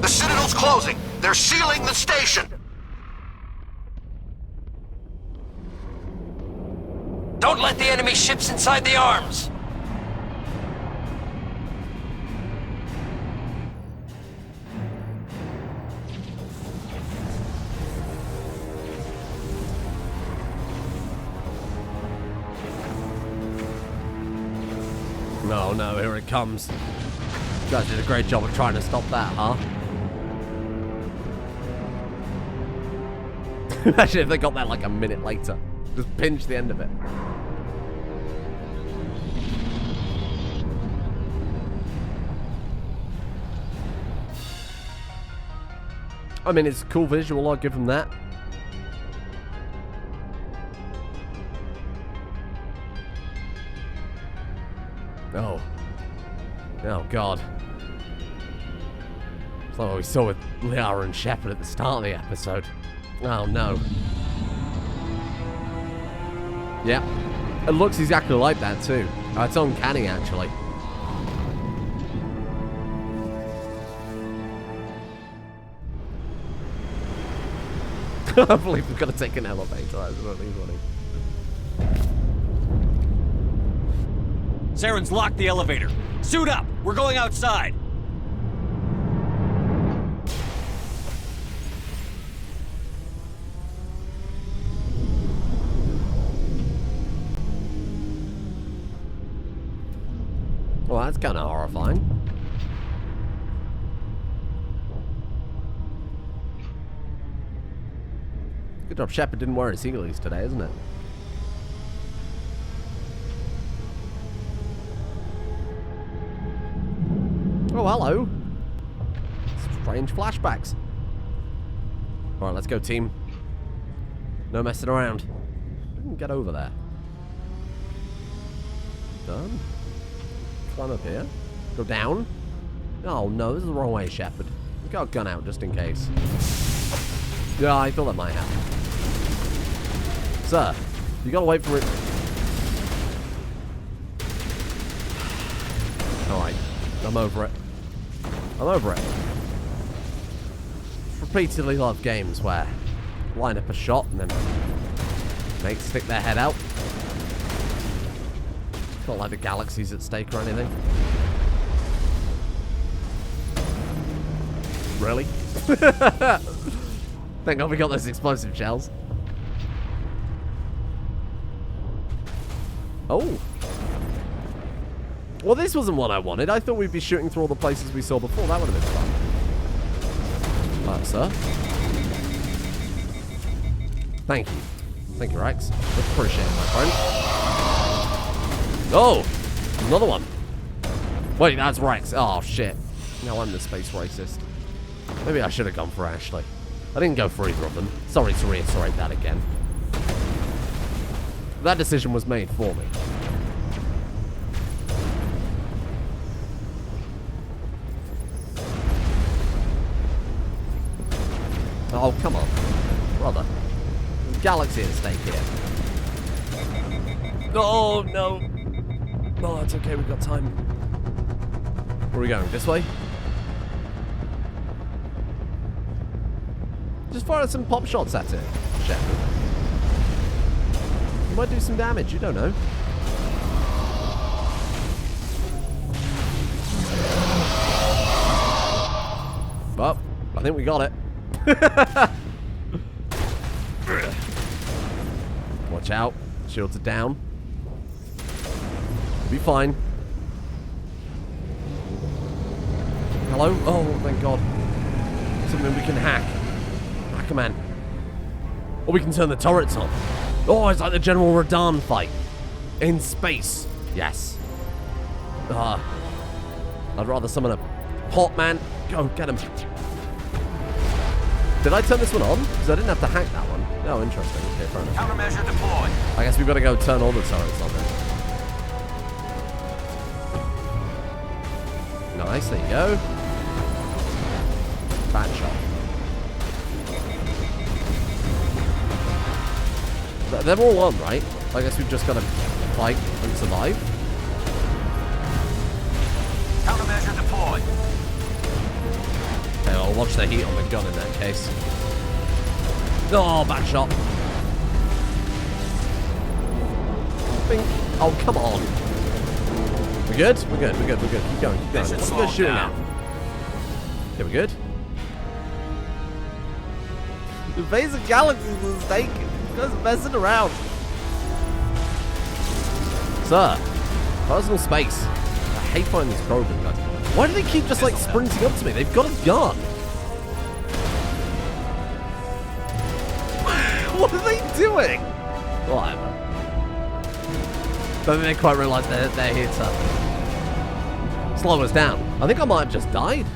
The Citadel's closing. They're sealing the station. Don't let the enemy ships inside the arms. No, no, here it comes. You guys did a great job of trying to stop that, huh? Imagine if they got that like a minute later. Just pinch the end of it. I mean, it's a cool visual, I'll give them that. Oh. Oh, God. It's like what we saw with Liara and Shepard at the start of the episode. Oh, no. Yeah. It looks exactly like that, too. Oh, it's uncanny, actually. I believe we've got to take an elevator. That's really funny. Saren's locked the elevator. Suit up! We're going outside! Well, that's kind of horrifying. Good job Shepard didn't wear his Ilos today, isn't it? Oh, hello. Strange flashbacks. Alright, let's go, team. No messing around. We can get over there. Done. Climb up here. Go down. Oh, no, this is the wrong way, Shepard. We got a gun out just in case. Yeah, I thought that might happen. Sir, you gotta wait for it. Alright, I'm over it. I'm over it. Repeatedly love games where line up a shot and then mates stick their head out. It's not like the galaxy's at stake or anything. Really? Thank God we got those explosive shells. Oh. Well, this wasn't what I wanted. I thought we'd be shooting through all the places we saw before. That would have been fun. Sir. Thank you. Thank you, Rex. Appreciate it, my friend. Oh! another one. Wait, that's Rex. Oh, shit. Now I'm the space racist. Maybe I should have gone for Ashley. I didn't go for either of them. Sorry to reiterate that again. That decision was made for me. Oh, come on. Brother. Galaxy at stake here. Oh, no. No, it's okay. We've got time. Where are we going? This way? Just fire some pop shots at it, Shepard. You might do some damage. You don't know. Well, I think we got it. Watch out. Shields are down. We'll be fine. Hello? Oh, thank God. Something we can hack. Hack a man. Or we can turn the turrets on. Oh, it's like the General Radahn fight. In space. Yes. I'd rather summon a hot man. Go, get him. Did I turn this one on? Because I didn't have to hack that one. Oh, interesting. Okay, fair enough. Countermeasure deployed. I guess we've got to go turn all the turrets on then. Nice, there you go. Bad shot. They're all on, right? I guess we've just got to fight and survive. Countermeasure deployed. Okay, I'll watch the heat on the gun in that case. Oh, bad shot. Bing. Oh, come on. We good? We're good, we're good, we're good. Keep going, keep going. Let's go shooting at. Okay, we're good. The base of Galaxy is a mistake. You guys are messing around. Sir, personal space. I hate finding these probing guys. Why do they keep just like sprinting up to me? They've got a gun. What are they doing? Whatever. Don't think they quite realise they're here to slow us down. I think I might have just died.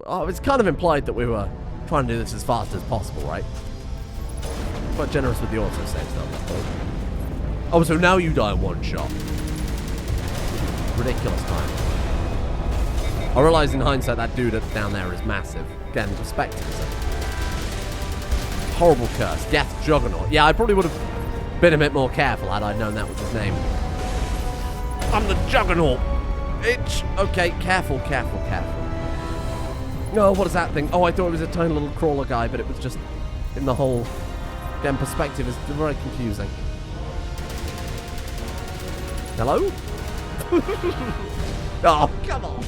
Oh, it's kind of implied that we were trying to do this as fast as possible, right? Quite generous with the autosaves though. Oh, so now you die in one shot. Ridiculous time. I realise in hindsight that dude down there is massive. Again, perspective. Horrible curse. Death Juggernaut. Yeah, I probably would have been a bit more careful had I known that was his name. I'm the Juggernaut. Itch. Okay, careful, careful, careful. Oh, what is that thing? Oh, I thought it was a tiny little crawler guy, but it was just in the hole. Again, perspective is very confusing. Hello? Oh, come on.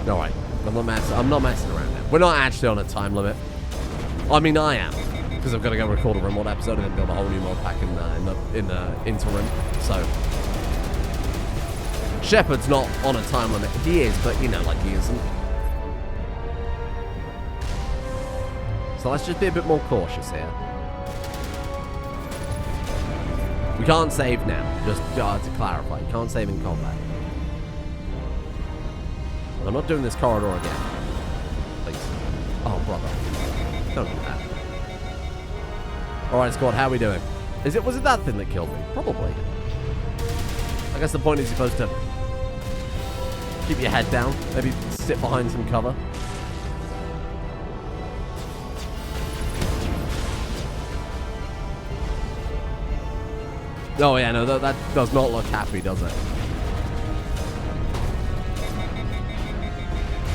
Alright, I'm not messing around now. We're not actually on a time limit. I mean, I am. Because I've got to go record a RimWorld episode and then build a whole new mod pack in the interim. So, Shepard's not on a time limit. He is, but you know, like he isn't. So let's just be a bit more cautious here. We can't save now. Just to clarify, you can't save in combat. I'm not doing this corridor again. Please. Oh, brother. Don't do that. Alright, squad, how are we doing? Was it that thing that killed me? Probably. I guess the point is you're supposed to keep your head down. Maybe sit behind some cover. Oh yeah, no, that does not look happy, does it?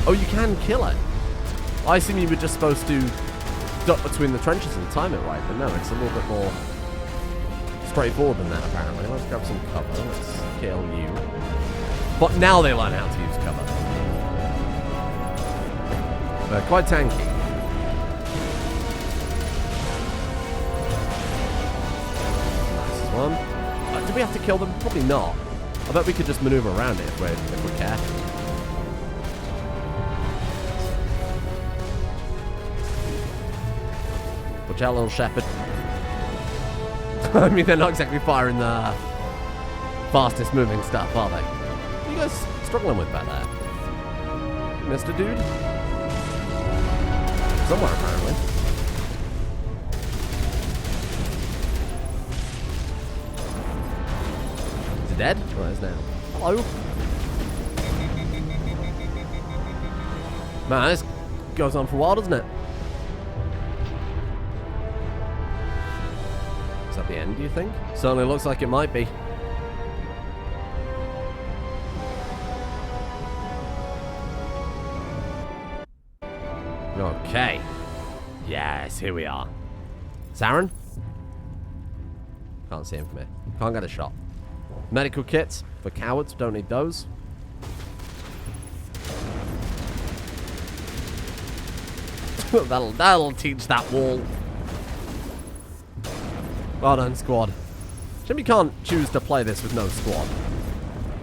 Oh, you can kill it. I assume you were just supposed to duck between the trenches and time it right, but no, it's a little bit more straightforward than that, apparently. Let's grab some cover. Let's kill you. But now they learn how to use cover. They're quite tanky. Nice one. Do we have to kill them? Probably not. I bet we could just maneuver around it if we're careful. Watch out, little shepherd. I mean, they're not exactly firing the fastest moving stuff, are they? What are you guys struggling with back there? Mr. Dude? Somewhere, apparently. Is he dead? Oh, he's now. Hello? Man, this goes on for a while, doesn't it? Is that the end, do you think? Certainly looks like it might be. Okay. Yes, here we are. Saren? Can't see him from here. Can't get a shot. Medical kits for cowards. Don't need those. that'll teach that wall. Well done, squad. Jimmy can't choose to play this with no squad.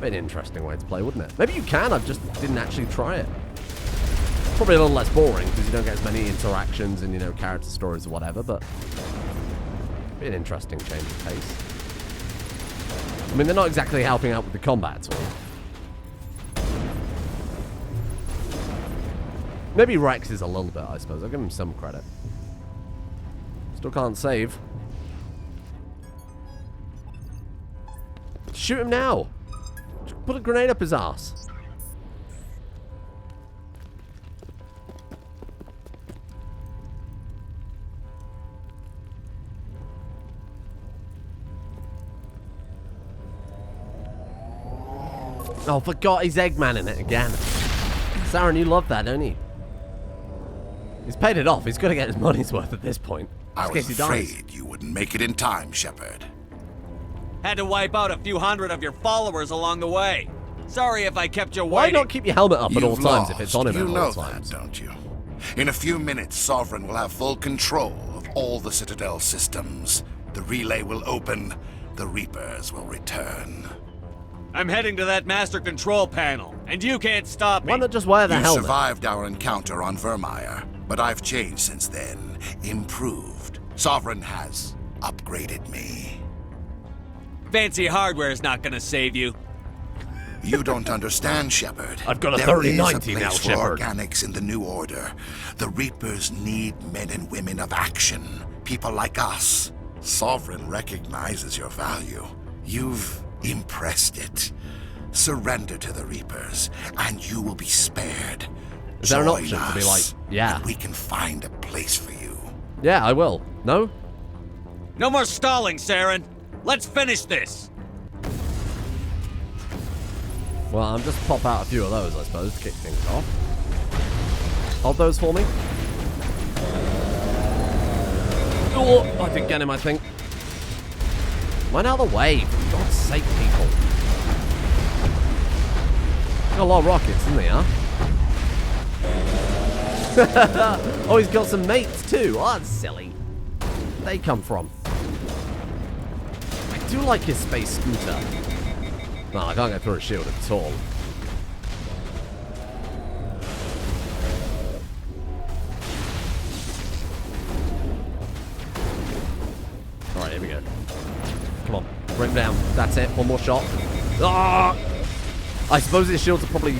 Be an interesting way to play, wouldn't it? Maybe you can, I just didn't actually try it. Probably a little less boring, because you don't get as many interactions and, you know, character stories or whatever, but be an interesting change of pace. I mean, they're not exactly helping out with the combat at all. Maybe Rex is a little bit, I suppose. I'll give him some credit. Still can't save. Shoot him now. Just put a grenade up his ass. Oh, forgot he's Eggman in it again. Saren, you love that, don't you? He's paid it off. He's got to get his money's worth at this point. I was afraid you wouldn't make it in time, Shepard. Had to wipe out a few hundred of your followers along the way. Sorry if I kept you waiting. Why not keep your helmet up at all times if it's on him at all times? You know that, don't you? In a few minutes, Sovereign will have full control of all the Citadel systems. The relay will open. The Reapers will return. I'm heading to that master control panel, and you can't stop me. Why not just wear the helmet? You survived our encounter on Vermeer, but I've changed since then. Improved. Sovereign has upgraded me. Fancy hardware is not gonna save you. You don't understand, Shepard. I've got a 3090 now, Shepard. Shepard. Organics in the New Order. The Reapers need men and women of action. People like us. Sovereign recognizes your value. You've impressed it. Surrender to the Reapers, and you will be spared. Is there an option to be like, yeah, and we can find a place for you? Yeah, I will. No? No more stalling, Saren. Let's finish this. Well, I'll just pop out a few of those, I suppose, to kick things off. Hold those for me. Oh, I didn't get him, I think. Mind out of the way, for God's sake, people. Got a lot of rockets, isn't he, huh? Oh, he's got some mates, too. Oh, that's silly. Where'd they come from? I do like his space scooter. No, I can't get through a shield at all. Alright, here we go. Come on, bring him down. That's it, one more shot. Ah! I suppose his shields are probably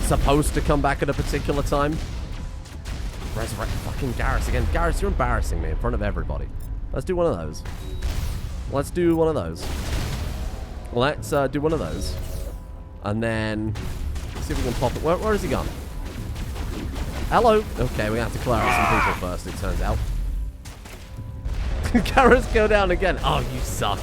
supposed to come back at a particular time. Resurrect fucking Garrus again. Garrus, you're embarrassing me in front of everybody. Let's do one of those. Let's do one of those. Let's do one of those. And then see if we can pop it. Where has he gone? Hello. Okay, we have to clear out some people first, it turns out. Garrus, go down again. Oh, you suck.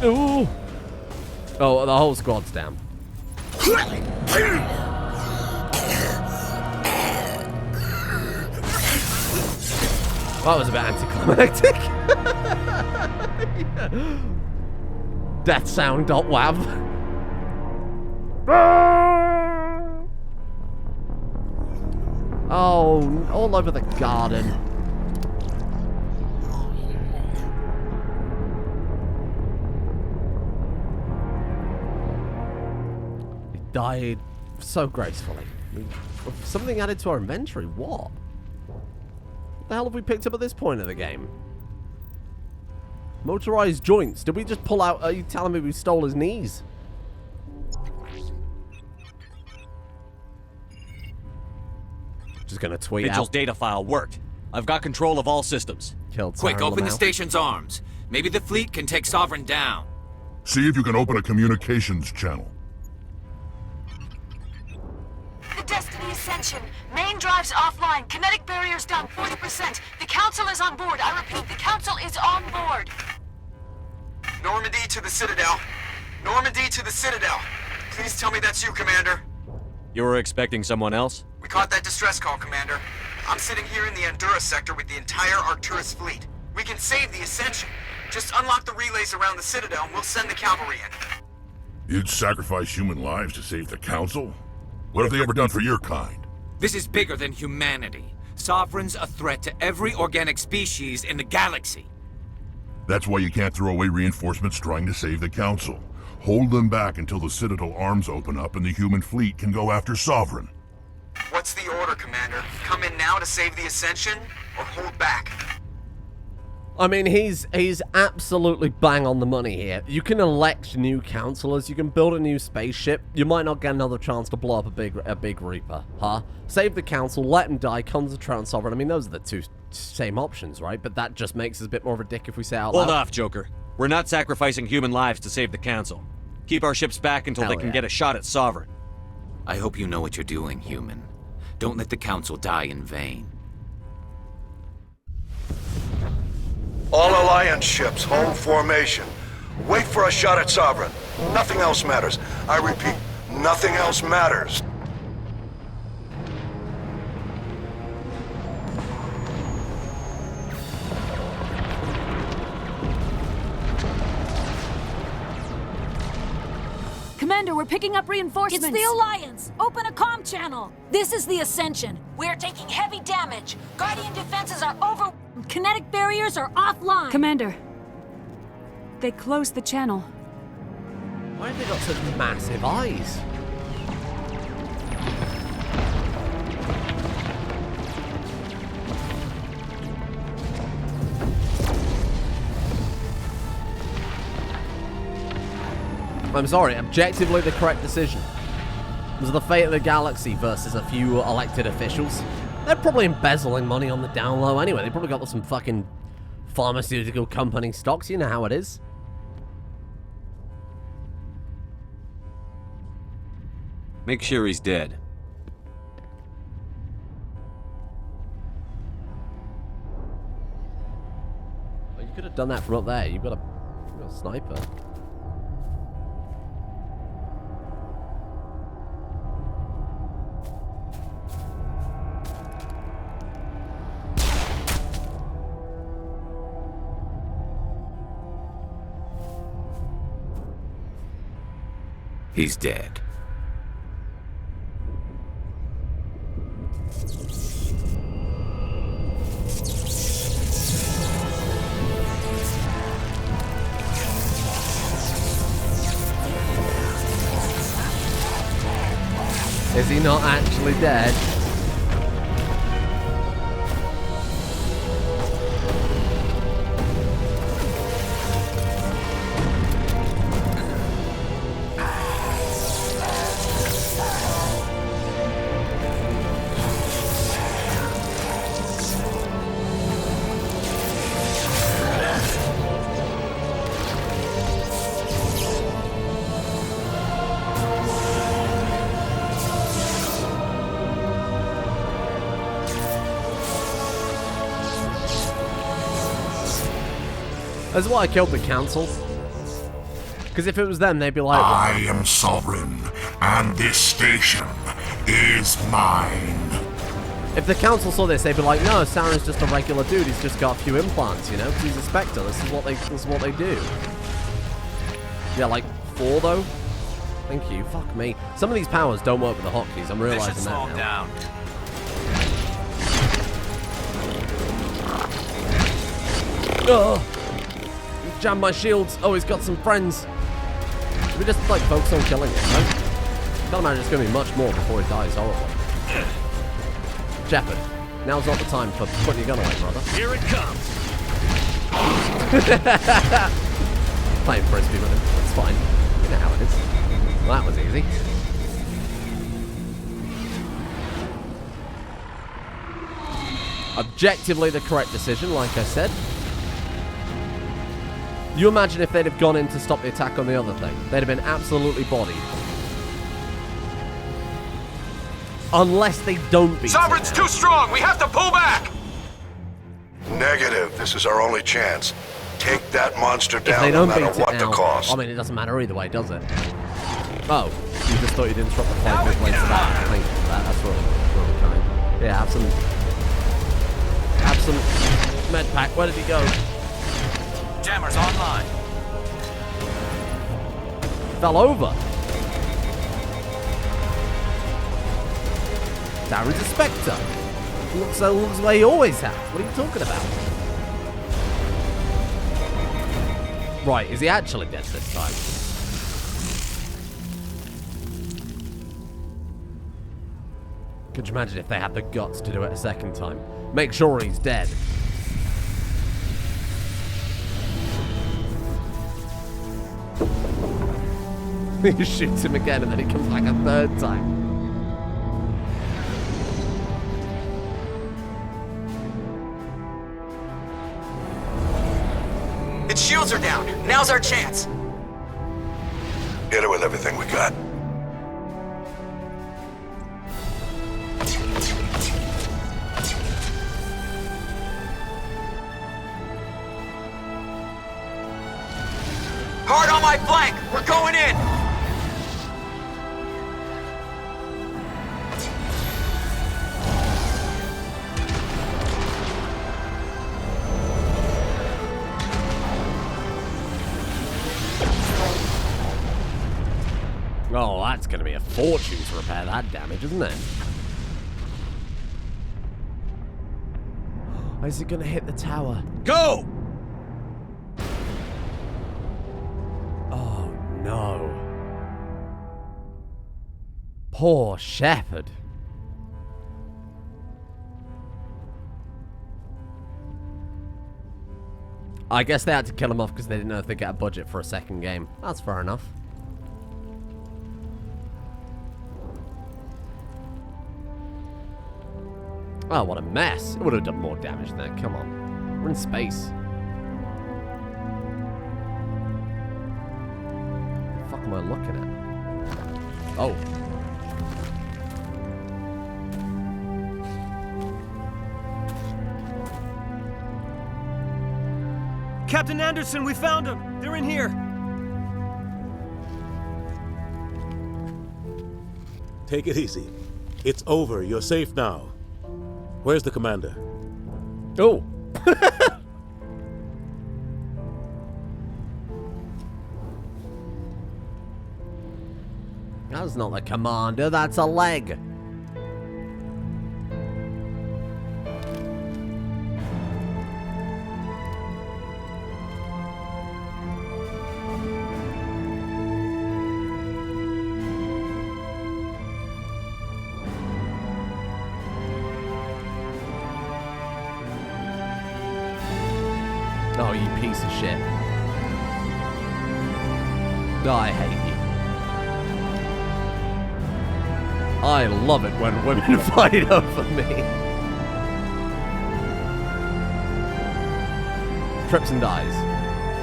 Ooh. Oh, the whole squad's down. That was a bit anticlimactic. Death sound.wav. Oh, all over the garden. died so gracefully. Something added to our inventory. What? What the hell have we picked up at this point of the game? Motorized joints. Did we just pull out? Are you telling me we stole his knees? Just gonna tweet Vigil's out. data file worked. I've got control of all systems. Killed Quick, open the station's arms. Maybe the fleet can take Sovereign down. See if you can open a communications channel. The Destiny Ascension. Main drives offline. Kinetic barriers down 40%. The Council is on board. I repeat, the Council is on board. Normandy to the Citadel. Normandy to the Citadel. Please tell me that's you, Commander. You were expecting someone else? We caught that distress call, Commander. I'm sitting here in the Andurra sector with the entire Arcturus fleet. We can save the Ascension. Just unlock the relays around the Citadel and we'll send the cavalry in. You'd sacrifice human lives to save the Council? What have they ever done for your kind? This is bigger than humanity. Sovereign's a threat to every organic species in the galaxy. That's why you can't throw away reinforcements trying to save the Council. Hold them back until the Citadel arms open up and the human fleet can go after Sovereign. What's the order, Commander? Come in now to save the Ascension, or hold back? I mean, he's absolutely bang on the money here. You can elect new councillors, you can build a new spaceship. You might not get another chance to blow up a big Reaper, huh? Save the Council, let him die, concentrate on Sovereign. I mean, those are the two same options, right? But that just makes us a bit more of a dick if we say out loud. Hold off, Joker. We're not sacrificing human lives to save the Council. Keep our ships back until they can get a shot at Sovereign. I hope you know what you're doing, human. Don't let the Council die in vain. All Alliance ships, hold formation. Wait for a shot at Sovereign. Nothing else matters. I repeat, nothing else matters. Commander, we're picking up reinforcements. It's the Alliance! Open a comm channel! This is the Ascension. We're taking heavy damage. Guardian defenses are over... Kinetic barriers are offline. Commander, they closed the channel. Why have they got such massive eyes? I'm sorry, objectively the correct decision was the fate of the galaxy versus a few elected officials. They're probably embezzling money on the down low anyway. They probably got some fucking pharmaceutical company stocks. You know how it is. Make sure he's dead. Well, you could have done that from up there. You've got a sniper. He's dead. Is he not actually dead? That's why I killed the Council. Because if it was them, they'd be like... I am Sovereign, and this station is mine. If the Council saw this, they'd be like, no, Saren's just a regular dude. He's just got a few implants, you know? He's a Spectre. This is what they do. Yeah, like 4 though. Thank you. Fuck me. Some of these powers don't work with the hotkeys. I'm realizing that now. Down. Oh, he's jammed my shields. Oh, he's got some friends. Should we just like focus on killing him, right? Can't imagine it's going to be much more before he dies horribly. Shepard, now's not the time for putting your gun away, brother. Here it comes. Playing frisbee with him. That's fine. You know how it is. Well, that was easy. Objectively the correct decision, like I said. You imagine if they'd have gone in to stop the attack on the other thing. They'd have been absolutely bodied. Unless they don't beat Sovereign's too strong! We have to pull back! Negative. This is our only chance. Take that monster down they no don't matter beat what it the now, cost. I mean, it doesn't matter either way, does it? Oh, you just thought you'd interrupt the fight midway to that. Thank you for that. That's really kind. Yeah, have some med pack. Where did he go? Jammers online. Fell over. Saren's a Spectre. Looks the way he always has. What are you talking about? Right, is he actually dead this time? Could you imagine if they had the guts to do it a second time? Make sure he's dead. He shoots him again and then he comes back a third time. Its shields are down. Now's our chance. Hit it with everything we got. Hard on my flank. We're going in. Oh, that's going to be a fortune to repair that damage, isn't it? Is it going to hit the tower? Go! Oh, no. Poor Shepard. I guess they had to kill him off because they didn't know if they'd get a budget for a second game. That's fair enough. Oh, what a mess. It would have done more damage than that. Come on. We're in space. What the fuck am I looking at? Oh. Captain Anderson, we found them. They're in here. Take it easy. It's over. You're safe now. Where's the commander? Oh. That's not the commander, that's a leg. Oh, you piece of shit. Oh, I hate you. I love it when women fight over me. Trips and dies.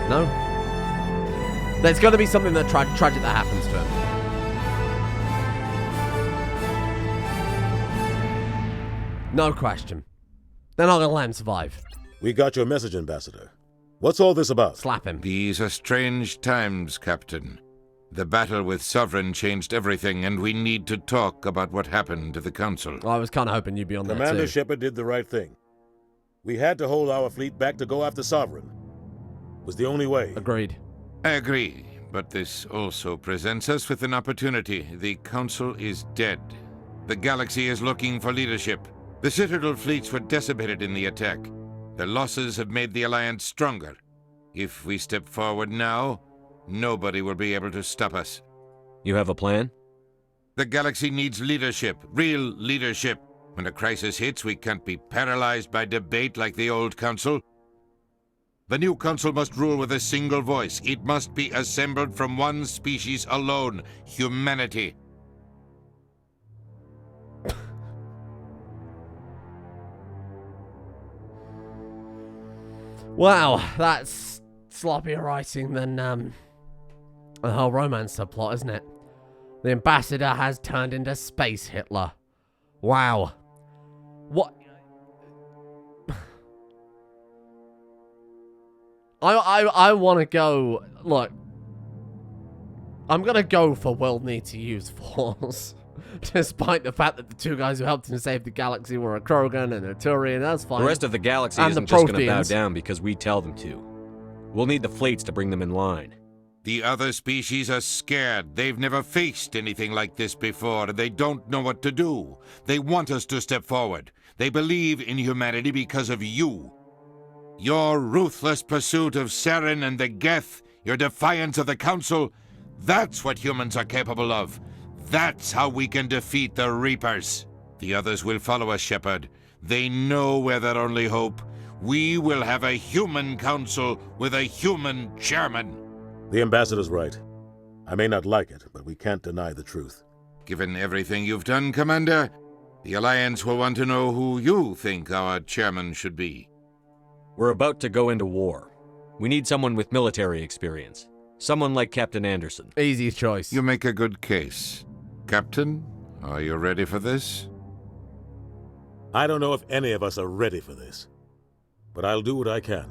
No? There's got to be something that tragic that happens to him. No question. They're not going to let him survive. We got your message, Ambassador. What's all this about? Slap him. These are strange times, Captain. The battle with Sovereign changed everything, and we need to talk about what happened to the Council. Well, I was kind of hoping you'd be on that too. Commander Shepard did the right thing. We had to hold our fleet back to go after Sovereign. It was the only way. Agreed. I agree, but this also presents us with an opportunity. The Council is dead. The galaxy is looking for leadership. The Citadel fleets were decimated in the attack. The losses have made the Alliance stronger. If we step forward now, nobody will be able to stop us. You have a plan? The galaxy needs leadership, real leadership. When a crisis hits, we can't be paralyzed by debate like the old council. The new council must rule with a single voice. It must be assembled from one species alone, humanity. Wow, that's sloppier writing than the whole romance subplot, isn't it? The ambassador has turned into Space Hitler. Wow. What? I want to go. Look, I'm gonna go for will need to use force, despite the fact that the two guys who helped him save the galaxy were a Krogan and a Turian. That's fine. The rest of the galaxy and isn't just gonna bow down because we tell them to. We'll need the fleets to bring them in line. The other species are scared. They've never faced anything like this before, and they don't know what to do. They want us to step forward. They believe in humanity because of you. Your ruthless pursuit of Saren and the Geth, your defiance of the Council, that's what humans are capable of. That's how we can defeat the Reapers. The others will follow us, Shepard. They know we're their only hope. We will have a human council with a human chairman. The ambassador's right. I may not like it, but we can't deny the truth. Given everything you've done, Commander, the Alliance will want to know who you think our chairman should be. We're about to go into war. We need someone with military experience. Someone like Captain Anderson. Easy choice. You make a good case. Captain, are you ready for this? I don't know if any of us are ready for this, but I'll do what I can.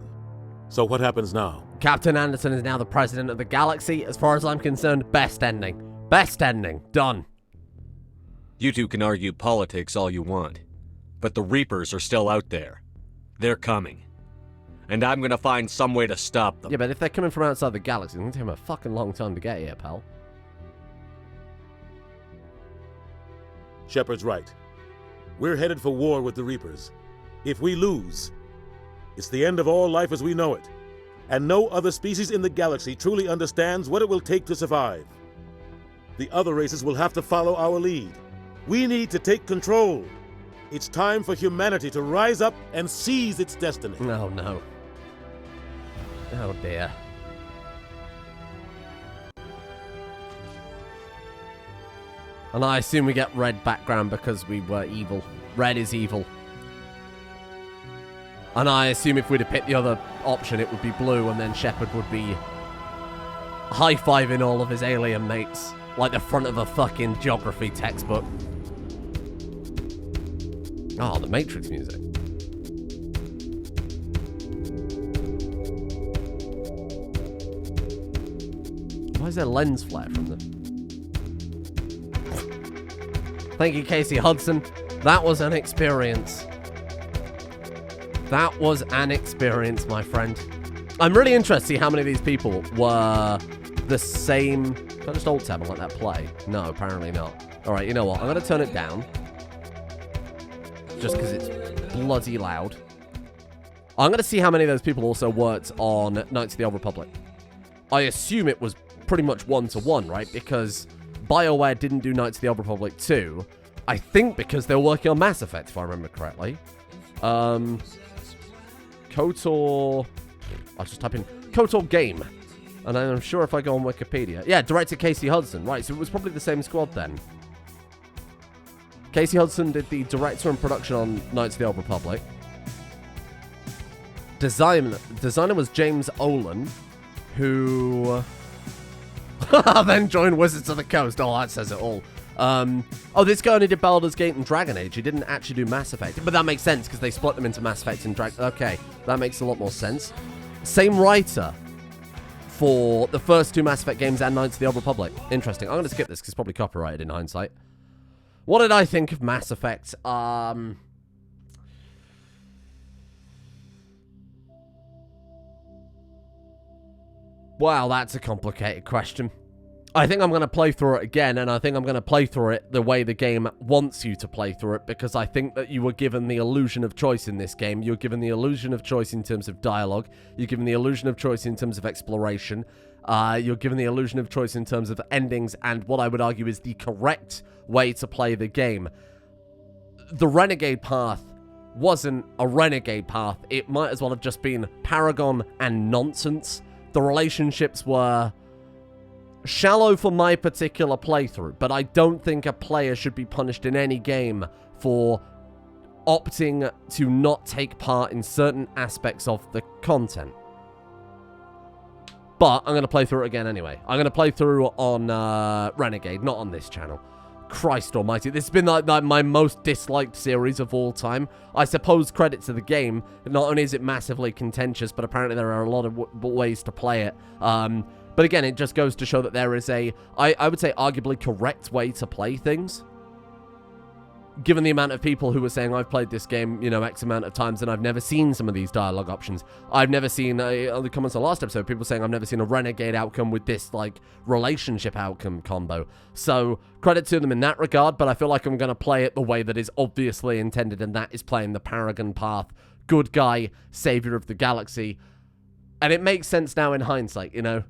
So what happens now? Captain Anderson is now the president of the galaxy. As far as I'm concerned, best ending. Best ending. Done. You two can argue politics all you want, but the Reapers are still out there. They're coming. And I'm gonna find some way to stop them. Yeah, but if they're coming from outside the galaxy, it's gonna take them a fucking long time to get here, pal. Shepard's right. We're headed for war with the Reapers. If we lose, it's the end of all life as we know it. And no other species in the galaxy truly understands what it will take to survive. The other races will have to follow our lead. We need to take control. It's time for humanity to rise up and seize its destiny. Oh, no. Oh, dear. And I assume we get red background because we were evil. Red is evil. And I assume if we'd have picked the other option, it would be blue, and then Shepard would be high-fiving all of his alien mates like the front of a fucking geography textbook. Oh, the Matrix music. Why is there lens flare from them? Thank you, Casey Hudson. That was an experience. That was an experience, my friend. I'm really interested to see how many of these people were the same... Can I just alt-tab and let that play? No, apparently not. Alright, you know what? I'm going to turn it down. Just because it's bloody loud. I'm going to see how many of those people also worked on Knights of the Old Republic. I assume it was pretty much one-to-one, right? Because Bioware didn't do Knights of the Old Republic 2. I think because they were working on Mass Effect, if I remember correctly. KOTOR... I'll just type in KOTOR Game. And I'm sure if I go on Wikipedia... Yeah, director Casey Hudson. Right, so it was probably the same squad then. Casey Hudson did the director and production on Knights of the Old Republic. Designer was James Olin, who then joined Wizards of the Coast. Oh, that says it all. Oh, this guy only did Baldur's Gate and Dragon Age. He didn't actually do Mass Effect. But that makes sense, because they split them into Mass Effect and Dragon... Okay, that makes a lot more sense. Same writer for the first two Mass Effect games and Knights of the Old Republic. Interesting. I'm going to skip this, because it's probably copyrighted in hindsight. What did I think of Mass Effect? Wow, that's a complicated question. I think I'm going to play through it again, and I think I'm going to play through it the way the game wants you to play through it, because I think that you were given the illusion of choice in this game. You're given the illusion of choice in terms of dialogue. You're given the illusion of choice in terms of exploration. You're given the illusion of choice in terms of endings and what I would argue is the correct way to play the game. The Renegade path wasn't a Renegade path. It might as well have just been Paragon and nonsense. The relationships were shallow for my particular playthrough, but I don't think a player should be punished in any game for opting to not take part in certain aspects of the content. But I'm going to play through it again anyway. I'm going to play through on Renegade, not on this channel. Christ almighty. This has been like my most disliked series of all time. I suppose credit to the game. Not only is it massively contentious, but apparently there are a lot of ways to play it. But again, it just goes to show that there is a, I would say, arguably correct way to play things. Given the amount of people who were saying, I've played this game, you know, X amount of times, and I've never seen some of these dialogue options. I've never seen, on the comments on the last episode, people saying I've never seen a Renegade outcome with this, like, relationship outcome combo. So, credit to them in that regard, but I feel like I'm going to play it the way that is obviously intended, and that is playing the Paragon path. Good guy, savior of the galaxy. And it makes sense now in hindsight, you know?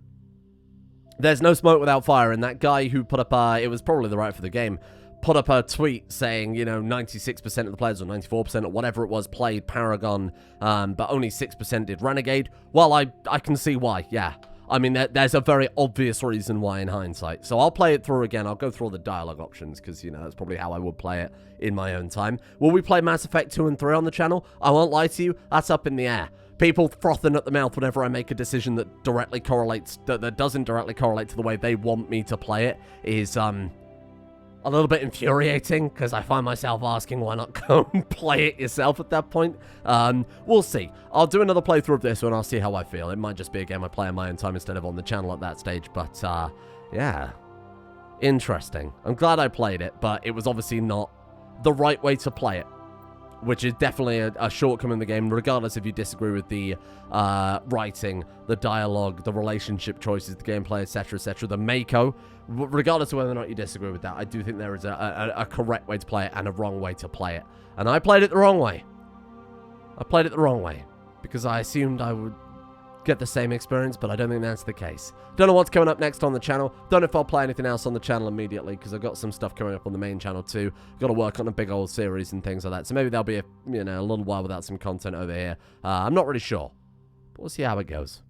There's no smoke without fire, and that guy who put up, it was probably the right for the game, put up a tweet saying, you know, 96% of the players, or 94%, or whatever it was, played Paragon, but only 6% did Renegade. Well, I can see why, yeah. I mean, there's a very obvious reason why in hindsight. So I'll play it through again. I'll go through all the dialogue options, because, you know, that's probably how I would play it in my own time. Will we play Mass Effect 2 and 3 on the channel? I won't lie to you, that's up in the air. People frothing at the mouth whenever I make a decision that directly correlates, that doesn't directly correlate to the way they want me to play it is, a little bit infuriating, because I find myself asking why not go and play it yourself at that point. We'll see. I'll do another playthrough of this one. I'll see how I feel. It might just be a game I play in my own time instead of on the channel at that stage. But, yeah. Interesting. I'm glad I played it, but it was obviously not the right way to play it, which is definitely a shortcoming in the game, regardless if you disagree with the writing, the dialogue, the relationship choices, the gameplay, etc., etc., the Mako. Regardless of whether or not you disagree with that, I do think there is a correct way to play it and a wrong way to play it. And I played it the wrong way. I played it the wrong way, because I assumed I would get the same experience, but I don't think that's the case. Don't know what's coming up next on the channel. Don't know if I'll play anything else on the channel immediately, because I've got some stuff coming up on the main channel too. Got to work on a big old series and things like that. So maybe there'll be a little while without some content over here. I'm not really sure, but we'll see how it goes.